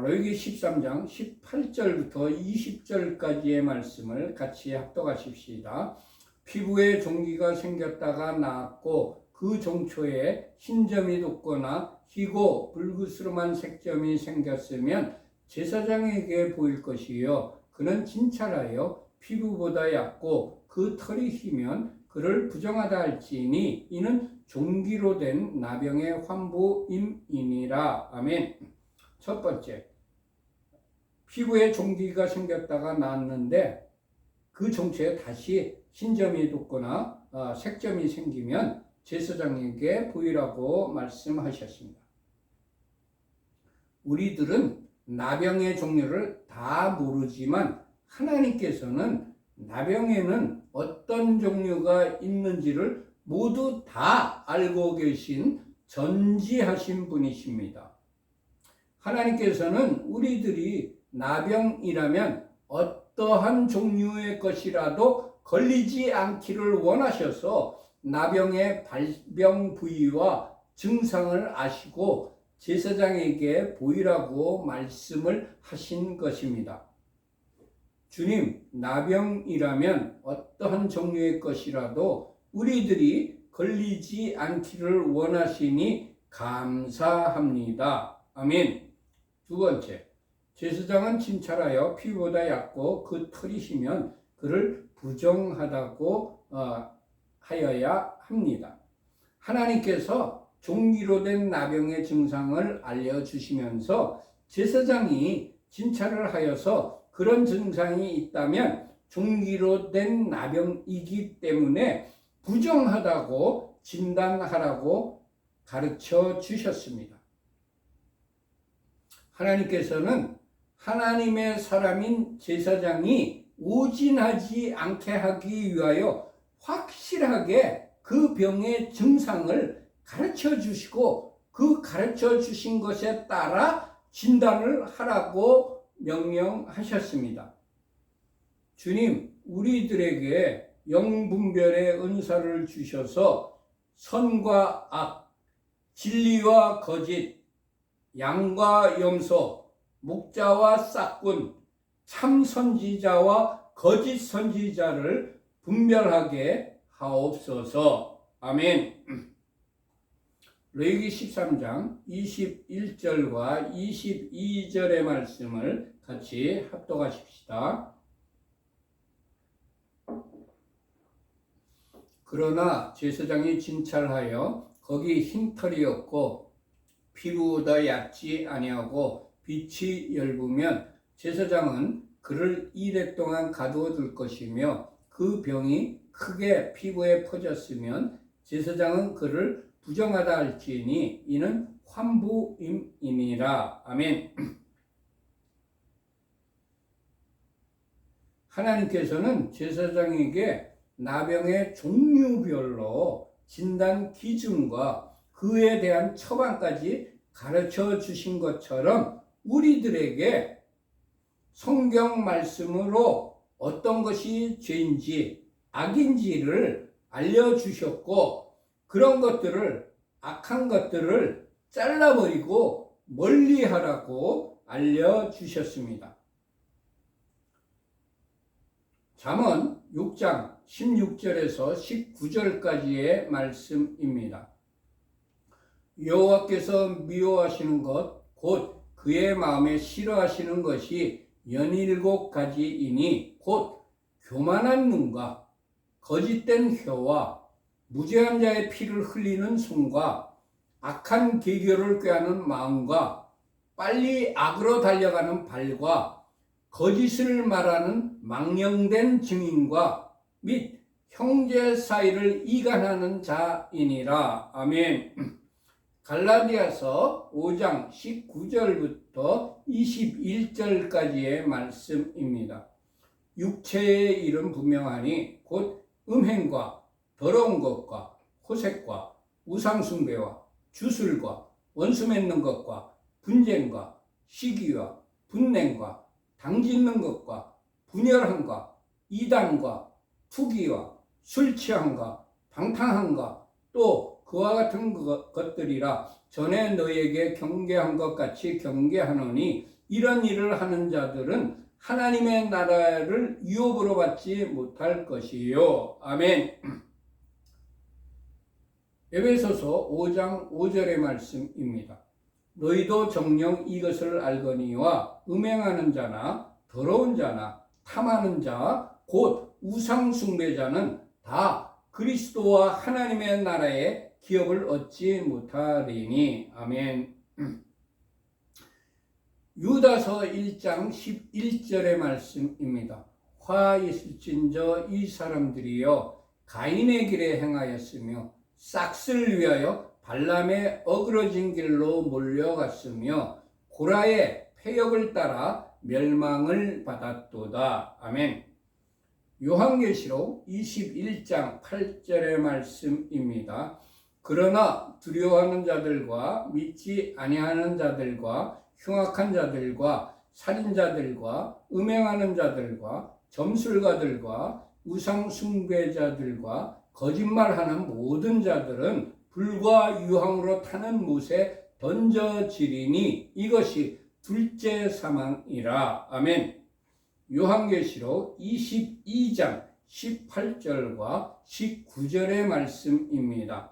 레위기 13장 18절부터 20절까지의 말씀을 같이 합독하십시다. 피부에 종기가 생겼다가 나았고 그 종초에 흰점이 돋거나 희고 불그스름한 색점이 생겼으면 제사장에게 보일 것이요 그는 진찰하여 피부보다 얇고 그 털이 희면 그를 부정하다 할지니 이는 종기로 된 나병의 환부임이니라. 아멘. 첫 번째, 피부에 종기가 생겼다가 나았는데 그 종초에 다시 흰점이 돋거나 색점이 생기면 제사장에게 보이라고 말씀하셨습니다. 우리들은 나병의 종류를 다 모르지만 하나님께서는 나병에는 어떤 종류가 있는지를 모두 다 알고 계신 전지하신 분이십니다. 하나님께서는 우리들이 나병이라면 어떠한 종류의 것이라도 걸리지 않기를 원하셔서 나병의 발병 부위와 증상을 아시고 제사장에게 보이라고 말씀을 하신 것입니다. 주님, 나병이라면 어떠한 종류의 것이라도 우리들이 걸리지 않기를 원하시니 감사합니다. 아멘. 두 번째, 제사장은 진찰하여 피보다 얕고 그 털이 시면 그를 부정하다고 하여야 합니다. 하나님께서 종기로 된 나병의 증상을 알려주시면서 제사장이 진찰을 하여서 그런 증상이 있다면 종기로 된 나병이기 때문에 부정하다고 진단하라고 가르쳐 주셨습니다. 하나님께서는 하나님의 사람인 제사장이 오진하지 않게 하기 위하여 확실하게 그 병의 증상을 가르쳐 주시고 그 가르쳐 주신 것에 따라 진단을 하라고 명령하셨습니다. 주님, 우리들에게 영분별의 은사를 주셔서 선과 악, 진리와 거짓, 양과 염소, 목자와 싹군, 참 선지자와 거짓 선지자를 분별하게 하옵소서. 아멘. 레위기 13장 21절과 22절의 말씀을 같이 합독하십시다. 그러나 제사장이 진찰하여 거기 흰털이 없고 피부보다 얕지 아니하고 빛이 엷으면 제사장은 그를 이레 동안 가두어 둘 것이며 그 병이 크게 피부에 퍼졌으면 제사장은 그를 부정하다 할지니 이는 환부임이니라. 아멘. 하나님께서는 제사장에게 나병의 종류별로 진단 기준과 그에 대한 처방까지 가르쳐 주신 것처럼 우리들에게 성경 말씀으로 어떤 것이 죄인지 악인지를 알려주셨고 그런 것들을 악한 것들을 잘라버리고 멀리하라고 알려주셨습니다. 잠언 6장 16절에서 19절까지의 말씀입니다. 여호와께서 미워하시는 것 곧 그의 마음에 싫어하시는 것이 17가지이니 곧 교만한 눈과 거짓된 혀와 무죄한 자의 피를 흘리는 손과 악한 계교를 꾀하는 마음과 빨리 악으로 달려가는 발과 거짓을 말하는 망령된 증인과 및 형제 사이를 이간하는 자이니라. 아멘. 갈라디아서 5장 19절부터 21절까지의 말씀입니다. 육체의 일은 분명하니 곧 음행과 더러운 것과 호색과 우상숭배와 주술과 원수 맺는 것과 분쟁과 시기와 분냉과 당짓는 것과 분열함과 이단과 투기와 술 취함과 방탕함과 또 그와 같은 것들이라 전에 너에게 경계한 것 같이 경계하노니 이런 일을 하는 자들은 하나님의 나라를 유업으로 받지 못할 것이요. 아멘. 에베소서 5장 5절의 말씀입니다. 너희도 정녕 이것을 알거니와 음행하는 자나 더러운 자나 탐하는 자 곧 우상 숭배자는 다 그리스도와 하나님의 나라의 기업을 얻지 못하리니. 아멘. 유다서 1장 11절의 말씀입니다. 화 있을진저 이 사람들이여 가인의 길에 행하였으며 싹을 위하여 발람의 어그러진 길로 몰려갔으며 고라의 패역을 따라 멸망을 받았도다. 아멘. 요한계시록 21장 8절의 말씀입니다. 그러나 두려워하는 자들과 믿지 아니하는 자들과 흉악한 자들과 살인자들과 음행하는 자들과 점술가들과 우상 숭배자들과 거짓말하는 모든 자들은 불과 유황으로 타는 못에 던져지리니 이것이 둘째 사망이라. 아멘. 요한계시록 22장 18절과 19절의 말씀입니다.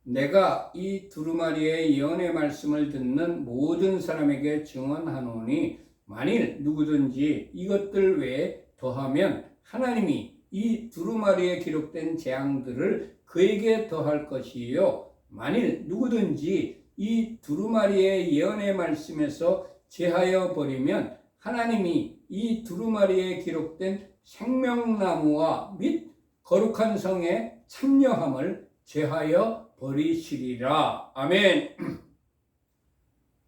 내가 이 두루마리의 예언의 말씀을 듣는 모든 사람에게 증언하노니 만일 누구든지 이것들 외에 더하면 하나님이 이 두루마리에 기록된 재앙들을 그에게 더할 것이요 만일 누구든지 이 두루마리의 예언의 말씀에서 제하여 버리면 하나님이 이 두루마리에 기록된 생명나무와 및 거룩한 성의 참여함을 제하여 버리시리라. 아멘.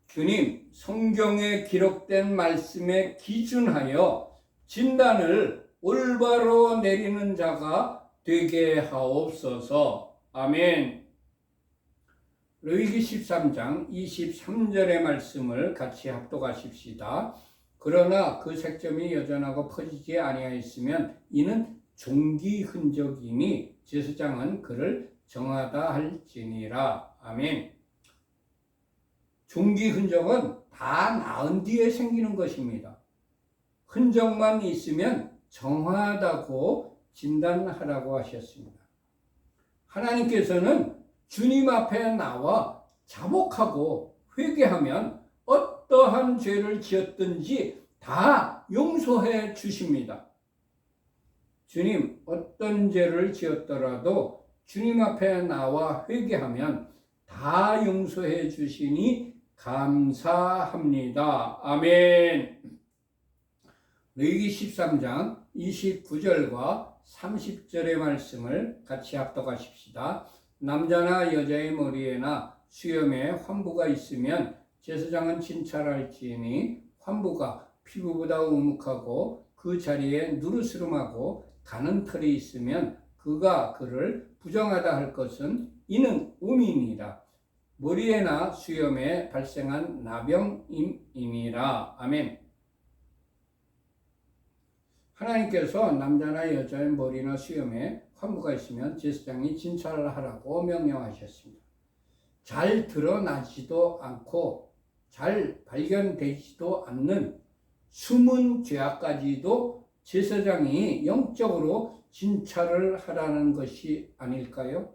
주님, 성경에 기록된 말씀에 기준하여 진단을 올바로 내리는 자가 되게 하옵소서. 아멘. 레위기 13장 23절의 말씀을 같이 합독하십시다. 그러나 그 색점이 여전하고 퍼지지 아니하였으면 이는 종기 흔적이니 제사장은 그를 정하다 할지니라. 아멘. 종기 흔적은 다 나은 뒤에 생기는 것입니다. 흔적만 있으면 정하다고 진단하라고 하셨습니다. 하나님께서는 주님 앞에 나와 자복하고 회개하면 어떠한 죄를 지었든지 다 용서해 주십니다. 주님, 어떤 죄를 지었더라도 주님 앞에 나와 회개하면 다 용서해 주시니 감사합니다. 아멘. 레위기 13장 29절과 30절의 말씀을 같이 합독하십시다. 남자나 여자의 머리에나 수염에 환부가 있으면 제사장은 진찰할지니 환부가 피부보다 우묵하고 그 자리에 누르스름하고 가는 털이 있으면 그가 그를 부정하다 할 것은 이는 음이니라. 머리에나 수염에 발생한 나병임이니라. 아멘. 하나님께서 남자나 여자의 머리나 수염에 환부가 있으면 제사장이 진찰을 하라고 명령하셨습니다. 잘 드러나지도 않고 잘 발견되지도 않는 숨은 죄악까지도 제사장이 영적으로 진찰을 하라는 것이 아닐까요?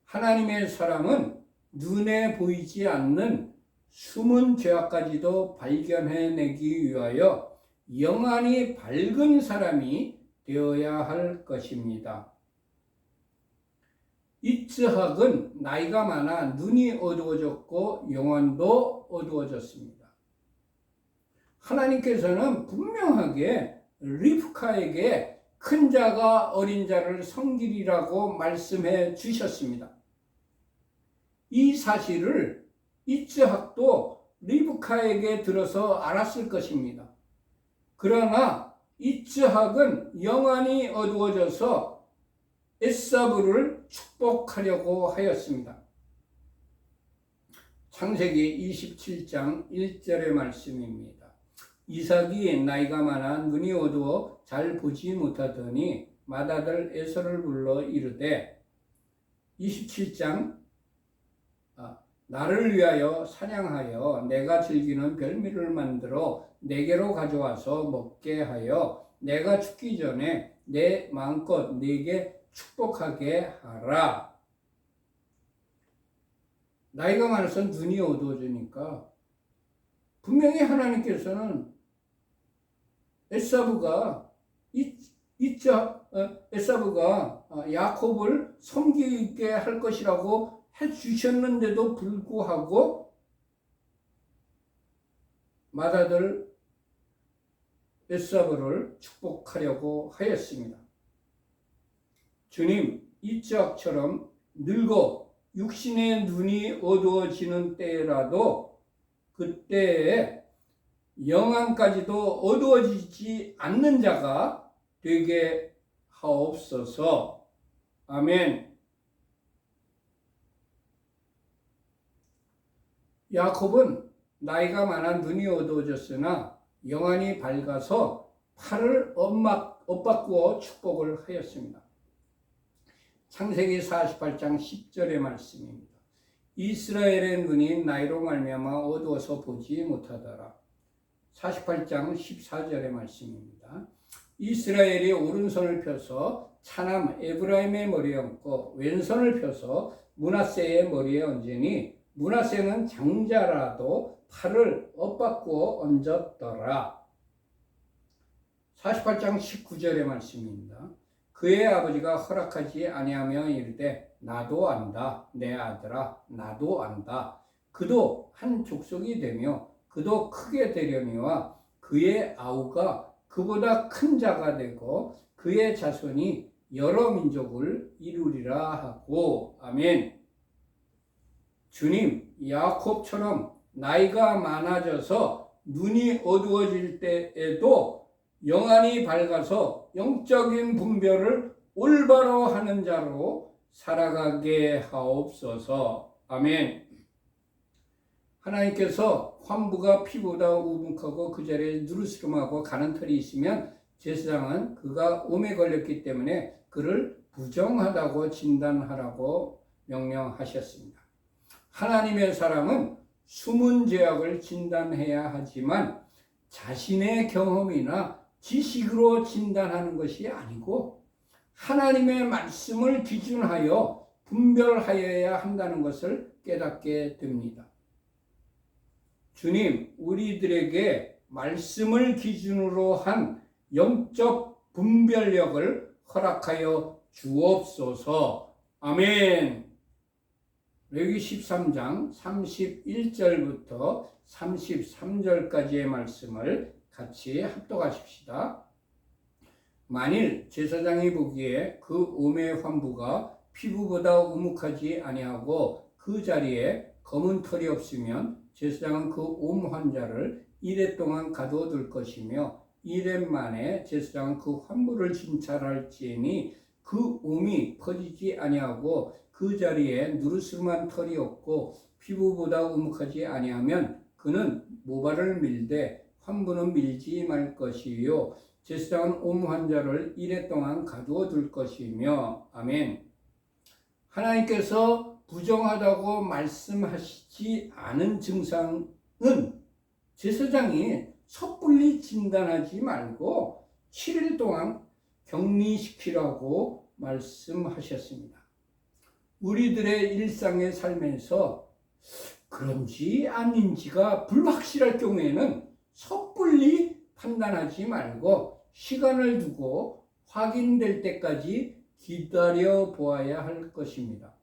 하나님의 사랑은 눈에 보이지 않는 숨은 죄악까지도 발견해내기 위하여 영안이 밝은 사람이 되어야 할 것입니다. 이스학은 나이가 많아 눈이 어두워졌고 영안도 어두워졌습니다. 하나님께서는 분명하게 리브카에게 큰 자가 어린 자를 섬기리라고 말씀해 주셨습니다. 이 사실을 이스학도 리브카에게 들어서 알았을 것입니다. 그러나 이스학은 영안이 어두워져서 에사브를 축복하려고 하였습니다. 창세기 27장 1절의 말씀입니다. 이삭이 나이가 많아 눈이 어두워 잘 보지 못하더니 맏아들 에서를 불러 이르되 27장 나를 위하여 사냥하여 내가 즐기는 별미를 만들어 내게로 가져와서 먹게 하여 내가 죽기 전에 내 마음껏 네게 축복하게 하라. 나이가 많아서 눈이 어두워지니까 분명히 하나님께서는 에사브가 야곱을 섬기게 할 것이라고 해주셨는데도 불구하고 맏아들 에사브를 축복하려고 하였습니다. 주님, 이삭처럼 늙어 육신의 눈이 어두워지는 때라도 그때에 영안까지도 어두워지지 않는 자가 되게 하옵소서. 아멘. 야곱은 나이가 많아 눈이 어두워졌으나 영안이 밝아서 팔을 엇바꾸어 축복을 하였습니다. 창세기 48장 10절의 말씀입니다. 이스라엘의 눈이 나이로 말미암아 어두워서 보지 못하더라. 48장 14절의 말씀입니다. 이스라엘이 오른손을 펴서 차남 에브라임의 머리에 얹고 왼손을 펴서 므낫세의 머리에 얹으니 므낫세는 장자라도 팔을 엇바꾸어 얹었더라. 48장 19절의 말씀입니다. 그의 아버지가 허락하지 아니하며 이르되 나도 안다 내 아들아 나도 안다. 그도 한 족속이 되며 그도 크게 되려니와 그의 아우가 그보다 큰 자가 되고 그의 자손이 여러 민족을 이루리라 하고. 아멘. 주님, 야곱처럼 나이가 많아져서 눈이 어두워질 때에도 영안이 밝아서 영적인 분별을 올바로 하는 자로 살아가게 하옵소서. 아멘. 하나님께서 환부가 피보다 우묵하고 그 자리에 누르스름하고 가는 털이 있으면 제사장은 그가 음에 걸렸기 때문에 그를 부정하다고 진단하라고 명령하셨습니다. 하나님의 사람은 숨은 죄악을 진단해야 하지만 자신의 경험이나 지식으로 진단하는 것이 아니고 하나님의 말씀을 기준하여 분별하여야 한다는 것을 깨닫게 됩니다. 주님, 우리들에게 말씀을 기준으로 한 영적 분별력을 허락하여 주옵소서. 아멘. 레위기 13장 31절부터 33절까지의 말씀을 같이 합독하십시다. 만일 제사장이 보기에 그 음의 환부가 피부보다 우묵하지 아니하고 그 자리에 검은 털이 없으면 제사장은 그 옴 환자를 이레 동안 가둬둘 것이며 이레 만에 제사장은 그 환부를 진찰할지니 그 옴이 퍼지지 아니하고 그 자리에 누르스름한 털이 없고 피부보다 우묵하지 아니하면 그는 모발을 밀되 환부는 밀지 말 것이요 제사장은 옴 환자를 이레 동안 가두어 둘 것이며. 아멘. 하나님께서 부정하다고 말씀하시지 않은 증상은 제사장이 섣불리 진단하지 말고 7일 동안 격리시키라고 말씀하셨습니다. 우리들의 일상의 삶에서 그런지 아닌지가 불확실할 경우에는 섣불리 판단하지 말고 시간을 두고 확인될 때까지 기다려 보아야 할 것입니다.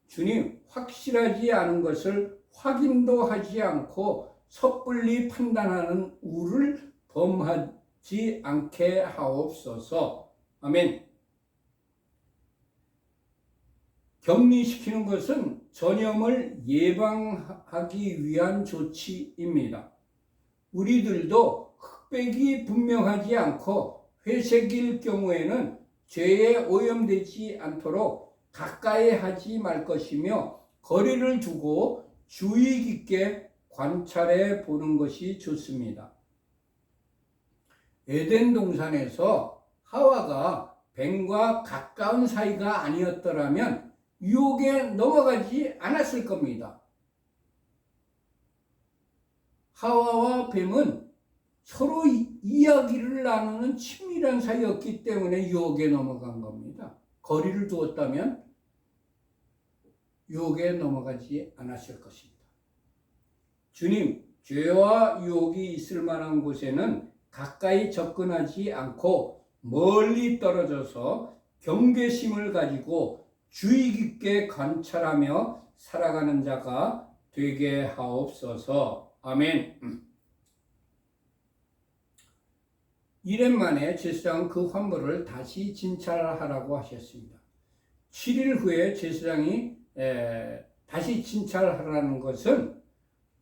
주님, 확실하지 않은 것을 확인도 하지 않고 섣불리 판단하는 우를 범하지 않게 하옵소서. 아멘. 격리시키는 것은 전염을 예방하기 위한 조치입니다. 우리들도 흑백이 분명하지 않고 회색일 경우에는 죄에 오염되지 않도록 가까이 하지 말 것이며 거리를 두고 주의 깊게 관찰해 보는 것이 좋습니다. 에덴 동산에서 하와가 뱀과 가까운 사이가 아니었더라면 유혹에 넘어가지 않았을 겁니다. 하와와 뱀은 서로 이야기를 나누는 친밀한 사이였기 때문에 유혹에 넘어간 겁니다. 거리를 두었다면 유혹에 넘어가지 않았을 것입니다. 주님, 죄와 유혹이 있을 만한 곳에는 가까이 접근하지 않고 멀리 떨어져서 경계심을 가지고 주의 깊게 관찰하며 살아가는 자가 되게 하옵소서. 아멘. 1년 만에 제사장은 그 환부를 다시 진찰하라고 하셨습니다. 7일 후에 제사장이 다시 진찰하라는 것은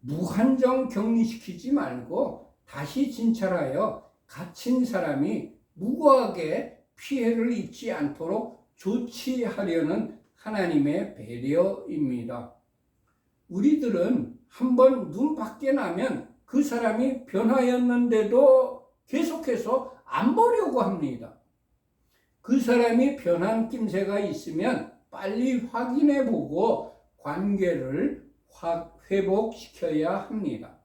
무한정 격리시키지 말고 다시 진찰하여 갇힌 사람이 무고하게 피해를 입지 않도록 조치하려는 하나님의 배려입니다. 우리들은 한번 눈 밖에 나면 그 사람이 변하였는데도 계속해서 안 보려고 합니다. 그 사람이 변한 낌새가 있으면 빨리 확인해 보고 관계를 회복시켜야 합니다.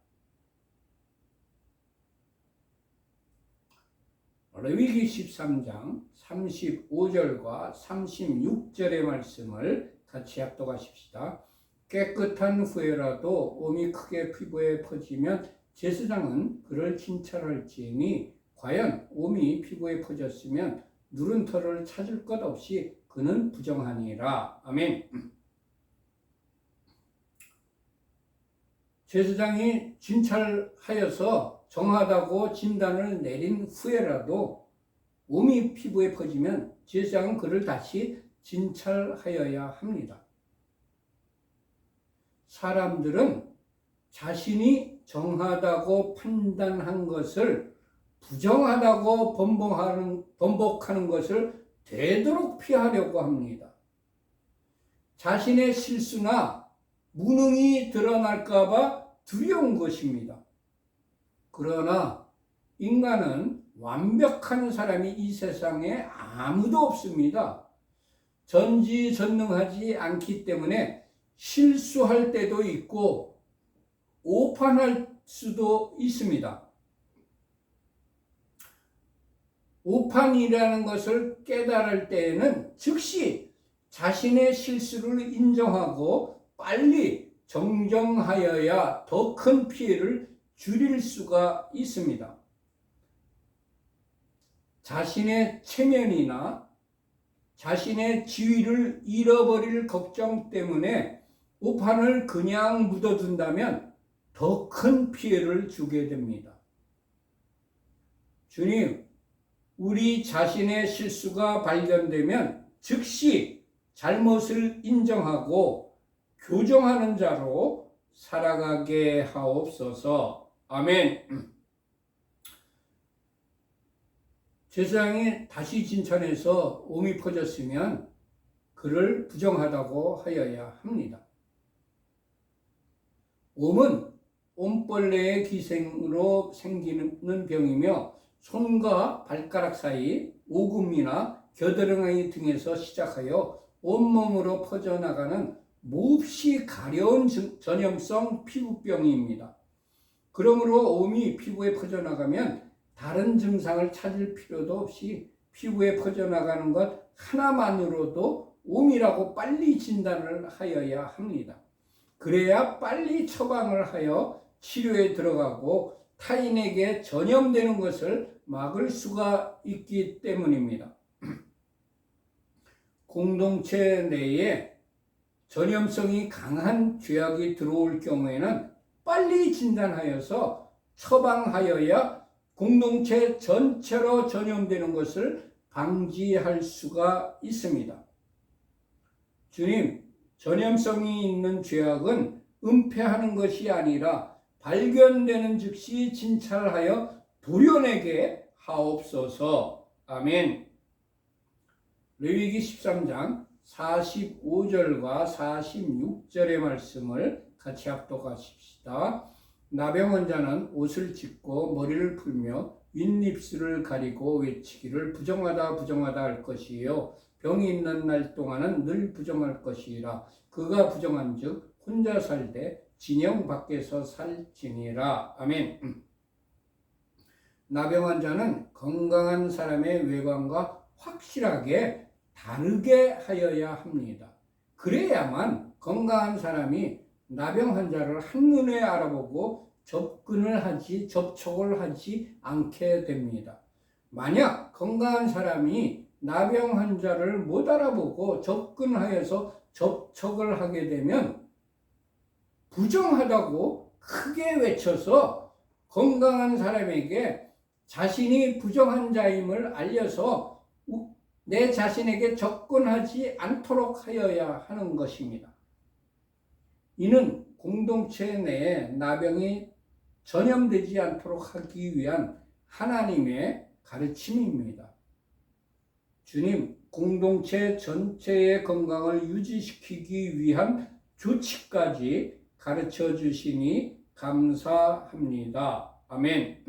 레위기 13장 35절과 36절의 말씀을 같이 합독하십시다. 깨끗한 후에라도 옴이 크게 피부에 퍼지면 제사장은 그를 진찰할지니 과연 옴이 피부에 퍼졌으면 누른 털을 찾을 것 없이 그는 부정하니라. 아멘. 제사장이 진찰하여서 정하다고 진단을 내린 후에라도 옴이 피부에 퍼지면 제사장은 그를 다시 진찰하여야 합니다. 사람들은 자신이 정하다고 판단한 것을 부정하다고 번복하는 것을 되도록 피하려고 합니다. 자신의 실수나 무능이 드러날까 봐 두려운 것입니다. 그러나 인간은 완벽한 사람이 이 세상에 아무도 없습니다. 전지전능하지 않기 때문에 실수할 때도 있고 오판할 수도 있습니다. 오판이라는 것을 깨달을 때에는 즉시 자신의 실수를 인정하고 빨리 정정하여야 더 큰 피해를 줄일 수가 있습니다. 자신의 체면이나 자신의 지위를 잃어버릴 걱정 때문에 오판을 그냥 묻어둔다면 더 큰 피해를 주게 됩니다. 주님, 우리 자신의 실수가 발견되면 즉시 잘못을 인정하고 교정하는 자로 살아가게 하옵소서. 아멘. 제사장이 다시 진찰해서 옴이 퍼졌으면 그를 부정하다고 하여야 합니다. 옴은 옴벌레의 기생으로 생기는 병이며 손과 발가락 사이 오금이나 겨드랑이 등에서 시작하여 온몸으로 퍼져나가는 몹시 가려운 전염성 피부병입니다. 그러므로 옴이 피부에 퍼져나가면 다른 증상을 찾을 필요도 없이 피부에 퍼져나가는 것 하나만으로도 옴이라고 빨리 진단을 하여야 합니다. 그래야 빨리 처방을 하여 치료에 들어가고 타인에게 전염되는 것을 막을 수가 있기 때문입니다. 공동체 내에 전염성이 강한 죄악이 들어올 경우에는 빨리 진단하여서 처방하여야 공동체 전체로 전염되는 것을 방지할 수가 있습니다. 주님, 전염성이 있는 죄악은 은폐하는 것이 아니라 발견되는 즉시 진찰하여 도려내게 하옵소서. 아멘. 레위기 13장 45절과 46절의 말씀을 같이 합독하십시다. 나병원 자는 옷을 찢고 머리를 풀며 윗입술을 가리고 외치기를 부정하다 부정하다 할 것이요 병이 있는 날 동안은 늘 부정할 것이라. 그가 부정한즉 혼자 살되 진영 밖에서 살지니라. 아멘. 나병 환자는 건강한 사람의 외관과 확실하게 다르게 하여야 합니다. 그래야만 건강한 사람이 나병 환자를 한눈에 알아보고 접촉을 하지 않게 됩니다. 만약 건강한 사람이 나병 환자를 못 알아보고 접근하여서 접촉을 하게 되면 부정하다고 크게 외쳐서 건강한 사람에게 자신이 부정한 자임을 알려서 내 자신에게 접근하지 않도록 하여야 하는 것입니다. 이는 공동체 내에 나병이 전염되지 않도록 하기 위한 하나님의 가르침입니다. 주님, 공동체 전체의 건강을 유지시키기 위한 조치까지 가르쳐 주시니 감사합니다. 아멘.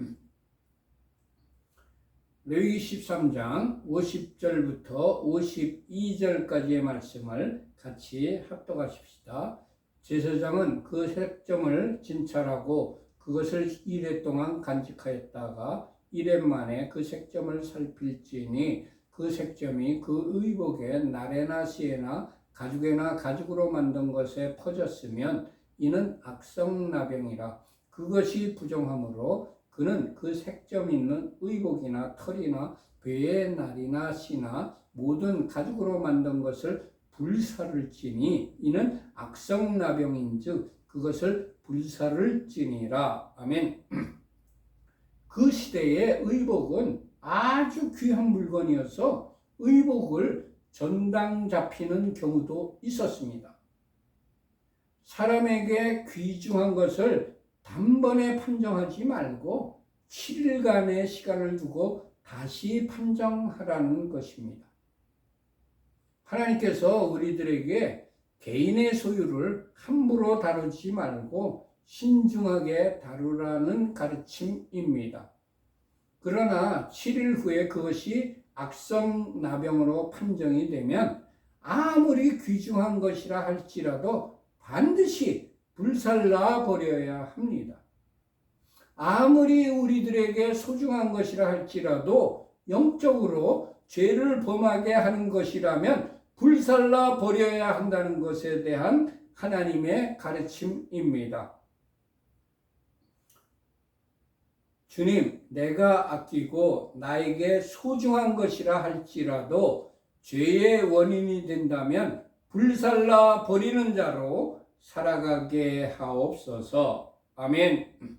레위기 13장 50절부터 52절까지의 말씀을 같이 합독하십시다. 제사장은 그 색점을 진찰하고 그것을 1회 동안 간직하였다가 1회 만에 그 색점을 살필지니 그 색점이 그 의복에 나래나 시에나 가죽에나 가죽으로 만든 것에 퍼졌으면 이는 악성나병이라. 그것이 부정하므로 그는 그 색점 있는 의복이나 털이나 배의 날이나 씨나 모든 가죽으로 만든 것을 불사를 찌니 이는 악성나병인즉 그것을 불사를 찌니라. 아멘. 그 시대의 의복은 아주 귀한 물건이어서 의복을 전당 잡히는 경우도 있었습니다. 사람에게 귀중한 것을 단번에 판정하지 말고 7일간의 시간을 두고 다시 판정하라는 것입니다. 하나님께서 우리들에게 개인의 소유를 함부로 다루지 말고 신중하게 다루라는 가르침입니다. 그러나 7일 후에 그것이 악성나병으로 판정이 되면 아무리 귀중한 것이라 할지라도 반드시 불살라 버려야 합니다. 아무리 우리들에게 소중한 것이라 할지라도 영적으로 죄를 범하게 하는 것이라면 불살라 버려야 한다는 것에 대한 하나님의 가르침입니다. 주님, 내가 아끼고 나에게 소중한 것이라 할지라도 죄의 원인이 된다면 불살라 버리는 자로 살아가게 하옵소서. 아멘.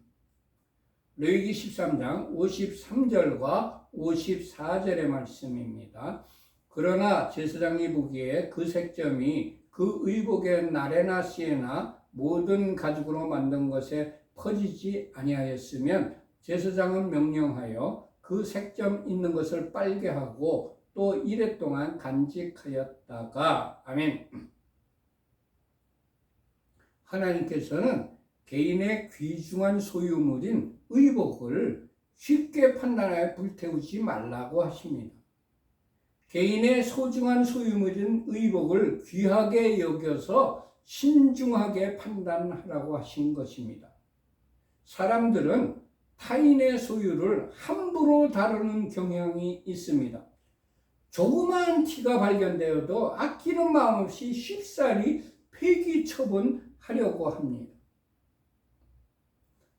레위기 13장 53절과 54절의 말씀입니다. 그러나 제사장이 보기에 그 색점이 그 의복의 나래나 시에나 모든 가죽으로 만든 것에 퍼지지 아니하였으면 제사장은 명령하여 그 색점 있는 것을 빨게 하고 또 1회 동안 간직하였다가 아멘. 하나님께서는 개인의 귀중한 소유물인 의복을 쉽게 판단하여 불태우지 말라고 하십니다. 개인의 소중한 소유물인 의복을 귀하게 여겨서 신중하게 판단하라고 하신 것입니다. 사람들은 타인의 소유를 함부로 다루는 경향이 있습니다. 조그마한 티가 발견되어도 아끼는 마음 없이 쉽사리 폐기 처분하려고 합니다.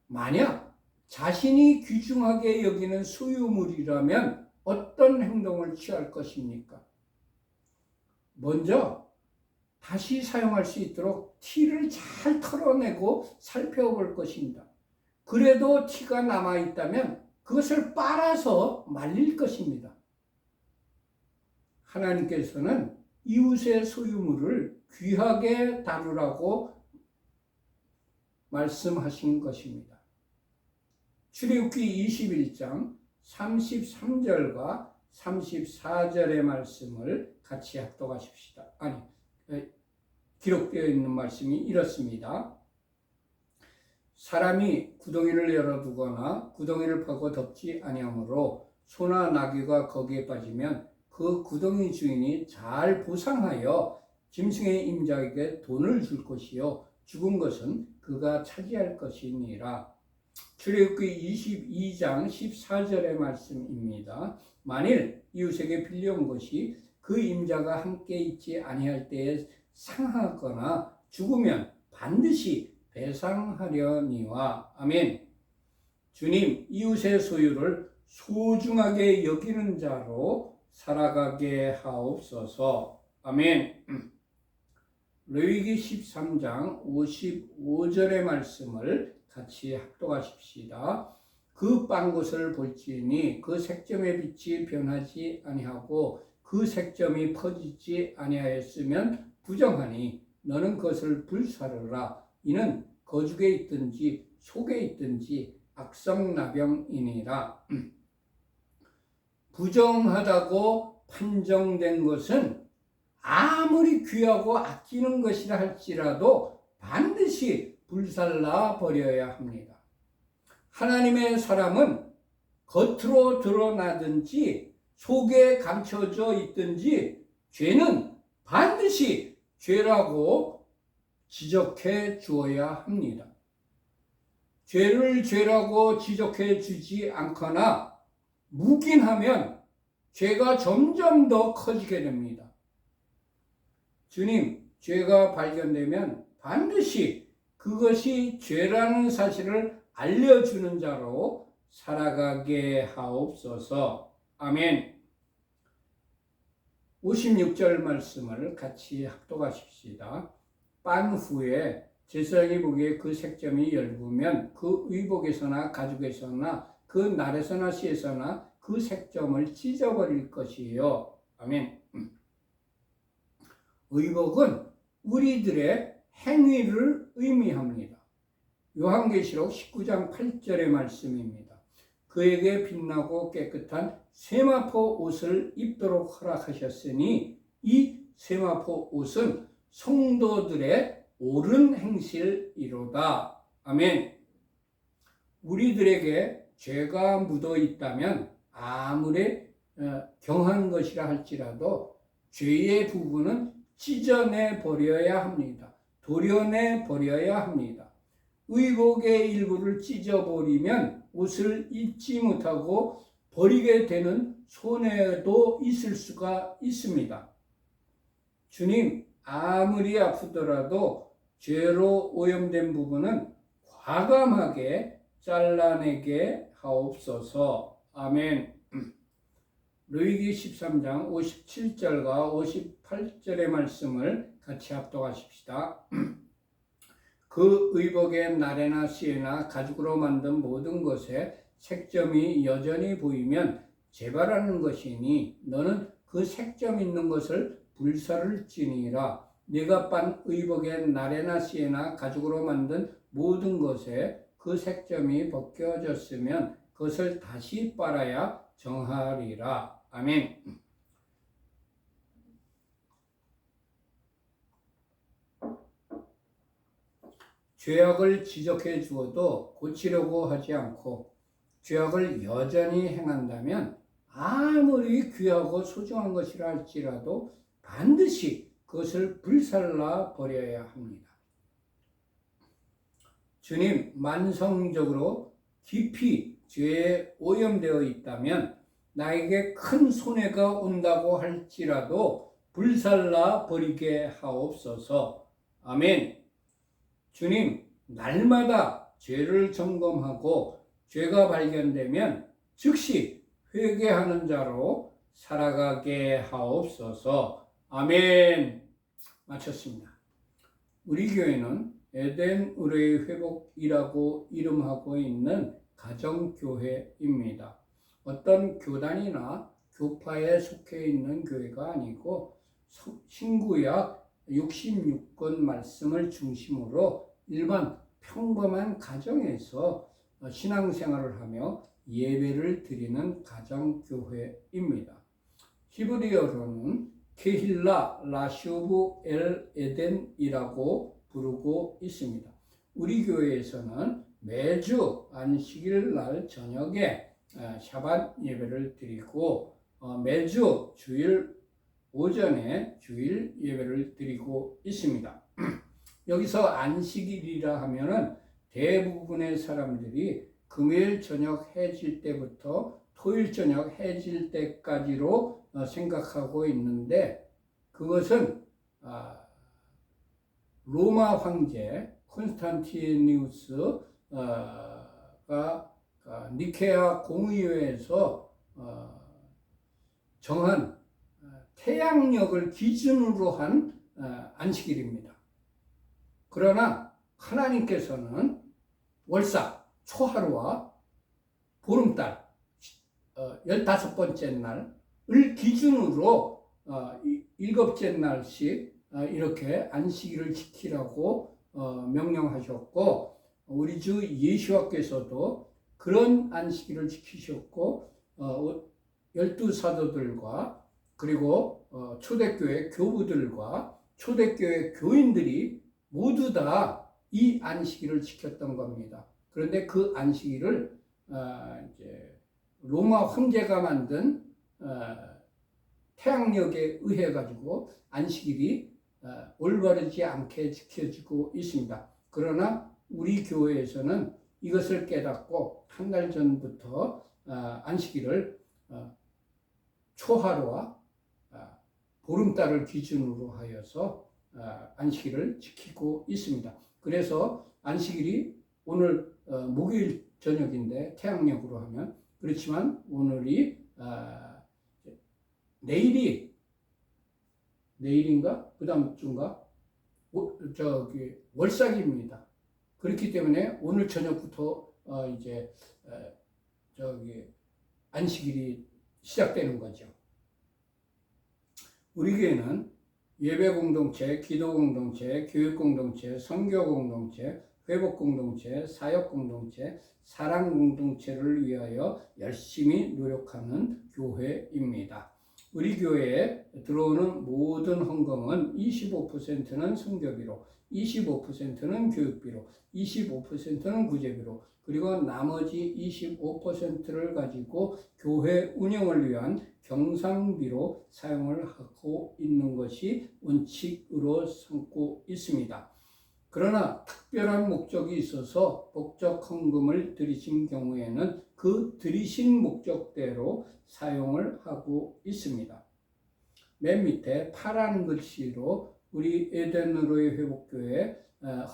만약 자신이 귀중하게 여기는 소유물이라면 어떤 행동을 취할 것입니까? 먼저 다시 사용할 수 있도록 티를 잘 털어내고 살펴볼 것입니다. 그래도 티가 남아있다면 그것을 빨아서 말릴 것입니다. 하나님께서는 이웃의 소유물을 귀하게 다루라고 말씀하신 것입니다. 출애굽기 21장 33절과 34절의 말씀을 같이 합독하십시다. 기록되어 있는 말씀이 이렇습니다. 사람이 구덩이를 열어두거나 구덩이를 파고 덮지 아니하므로 소나 나귀가 거기에 빠지면 그 구덩이 주인이 잘 보상하여 짐승의 임자에게 돈을 줄 것이요 죽은 것은 그가 차지할 것이니라. 출애굽기 22장 14절의 말씀입니다. 만일 이웃에게 빌려온 것이 그 임자가 함께 있지 아니할 때에 상하거나 죽으면 반드시 배상하려니와. 아멘. 주님, 이웃의 소유를 소중하게 여기는 자로 살아가게 하옵소서. 아멘. 레위기 13장 55절의 말씀을 같이 합독하십시다. 그 빵것을 볼지니 그 색점의 빛이 변하지 아니하고 그 색점이 퍼지지 아니하였으면 부정하니 너는 그것을 불사르라. 이는 거죽에 있든지 속에 있든지 악성나병이니라. 부정하다고 판정된 것은 아무리 귀하고 아끼는 것이라 할지라도 반드시 불살라 버려야 합니다. 하나님의 사람은 겉으로 드러나든지 속에 감춰져 있든지 죄는 반드시 죄라고 지적해 주어야 합니다. 죄를 죄라고 지적해 주지 않거나 묵인하면 죄가 점점 더 커지게 됩니다. 주님, 죄가 발견되면 반드시 그것이 죄라는 사실을 알려주는 자로 살아가게 하옵소서. 아멘. 56절 말씀을 같이 합독하십시다. 빤 후에 제사장이 보기에 그 색점이 엷으면 그 의복에서나 가죽에서나 그 날에서나 시에서나 그 색점을 찢어버릴 것이에요. 아멘. 의복은 우리들의 행위를 의미합니다. 요한계시록 19장 8절의 말씀입니다. 그에게 빛나고 깨끗한 세마포 옷을 입도록 허락하셨으니 이 세마포 옷은 성도들의 옳은 행실이로다. 아멘. 우리들에게 죄가 묻어 있다면 아무리 경한 것이라 할지라도 죄의 부분은 찢어내 버려야 합니다. 도려내 버려야 합니다. 의복의 일부를 찢어버리면 옷을 입지 못하고 버리게 되는 손해도 있을 수가 있습니다. 주님, 아무리 아프더라도 죄로 오염된 부분은 과감하게 잘라내게 하옵소서. 아멘. 레위기 13장 57절과 58절의 말씀을 같이 합독하십시다. 그 의복의 날에나 시에나 가죽으로 만든 모든 것에 색점이 여전히 보이면 재발하는 것이니 너는 그 색점 있는 것을 불살을 지니라. 네가 빤 의복의 날에나 시에나 가죽으로 만든 모든 것에 그 색점이 벗겨졌으면 그것을 다시 빨아야 정하리라. 아멘. 죄악을 지적해 주어도 고치려고 하지 않고 죄악을 여전히 행한다면 아무리 귀하고 소중한 것이라 할지라도 반드시 그것을 불살라 버려야 합니다. 주님, 만성적으로 깊이 죄에 오염되어 있다면 나에게 큰 손해가 온다고 할지라도 불살라 버리게 하옵소서. 아멘. 주님, 날마다 죄를 점검하고 죄가 발견되면 즉시 회개하는 자로 살아가게 하옵소서. 아멘. 마쳤습니다. 우리 교회는 에덴 의뢰의 회복이라고 이름하고 있는 가정교회입니다. 어떤 교단이나 교파에 속해 있는 교회가 아니고 신구약 66권 말씀을 중심으로 일반 평범한 가정에서 신앙생활을 하며 예배를 드리는 가정교회입니다. 히브리어로는 케힐라 라쇼브 엘 에덴이라고 부르고 있습니다. 우리 교회에서는 매주 안식일 날 저녁에 샤bat 예배를 드리고 매주 주일 오전에 주일 예배를 드리고 있습니다. 여기서 안식일이라 하면은 대부분의 사람들이 금요일 저녁 해질 때부터 토요일 저녁 해질 때까지로 생각하고 있는데 그것은 로마 황제 콘스탄티누스가 니케아 공의회에서 정한 태양력을 기준으로 한 안식일입니다. 그러나 하나님께서는 월삭, 초하루와 보름달 15번째 날을 기준으로 7째 날씩 이렇게 안식일을 지키라고 명령하셨고 우리 주 예수와께서도 그런 안식일을 지키셨고 12사도들과 그리고 초대교회 교부들과 초대교회 교인들이 모두 다 이 안식일을 지켰던 겁니다. 그런데 그 안식일을 이제 로마 황제가 만든 태양력에 의해 가지고 안식일이 올바르지 않게 지켜지고 있습니다. 그러나 우리 교회에서는 이것을 깨닫고 한 달 전부터 안식일을 초하루와 보름달을 기준으로 하여서 안식일을 지키고 있습니다. 그래서 안식일이 오늘 목요일 저녁인데 태양력으로 하면 그렇지만 오늘이 내일인가 그 다음 주인가 월삭입니다. 그렇기 때문에 오늘 저녁부터 이제 안식일이 시작되는 거죠. 우리 교회는 예배 공동체, 기도 공동체, 교육 공동체, 선교 공동체, 회복 공동체, 사역 공동체, 사랑 공동체를 위하여 열심히 노력하는 교회입니다. 우리 교회에 들어오는 모든 헌금은 25%는 선교비로, 25%는 교육비로, 25%는 구제비로, 그리고 나머지 25%를 가지고 교회 운영을 위한 경상비로 사용을 하고 있는 것이 원칙으로 삼고 있습니다. 그러나 특별한 목적이 있어서 목적 헌금을 드리신 경우에는 그 드리신 목적대로 사용을 하고 있습니다. 맨 밑에 파란 글씨로 우리 에덴으로의 회복교회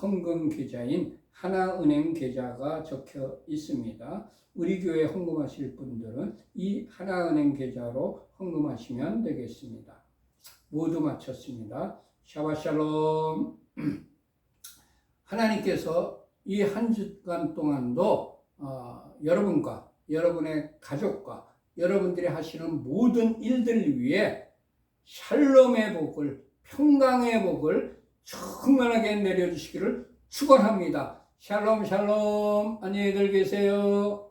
헌금 계좌인 하나은행 계좌가 적혀 있습니다. 우리 교회 헌금하실 분들은 이 하나은행 계좌로 헌금하시면 되겠습니다. 모두 마쳤습니다. 샤바샬롬. 하나님께서 이 한 주간 동안도 여러분과 여러분의 가족과 여러분들이 하시는 모든 일들 위해 샬롬의 복을, 평강의 복을 충만하게 내려주시기를 축원합니다. 샬롬 샬롬. 안녕히들 계세요.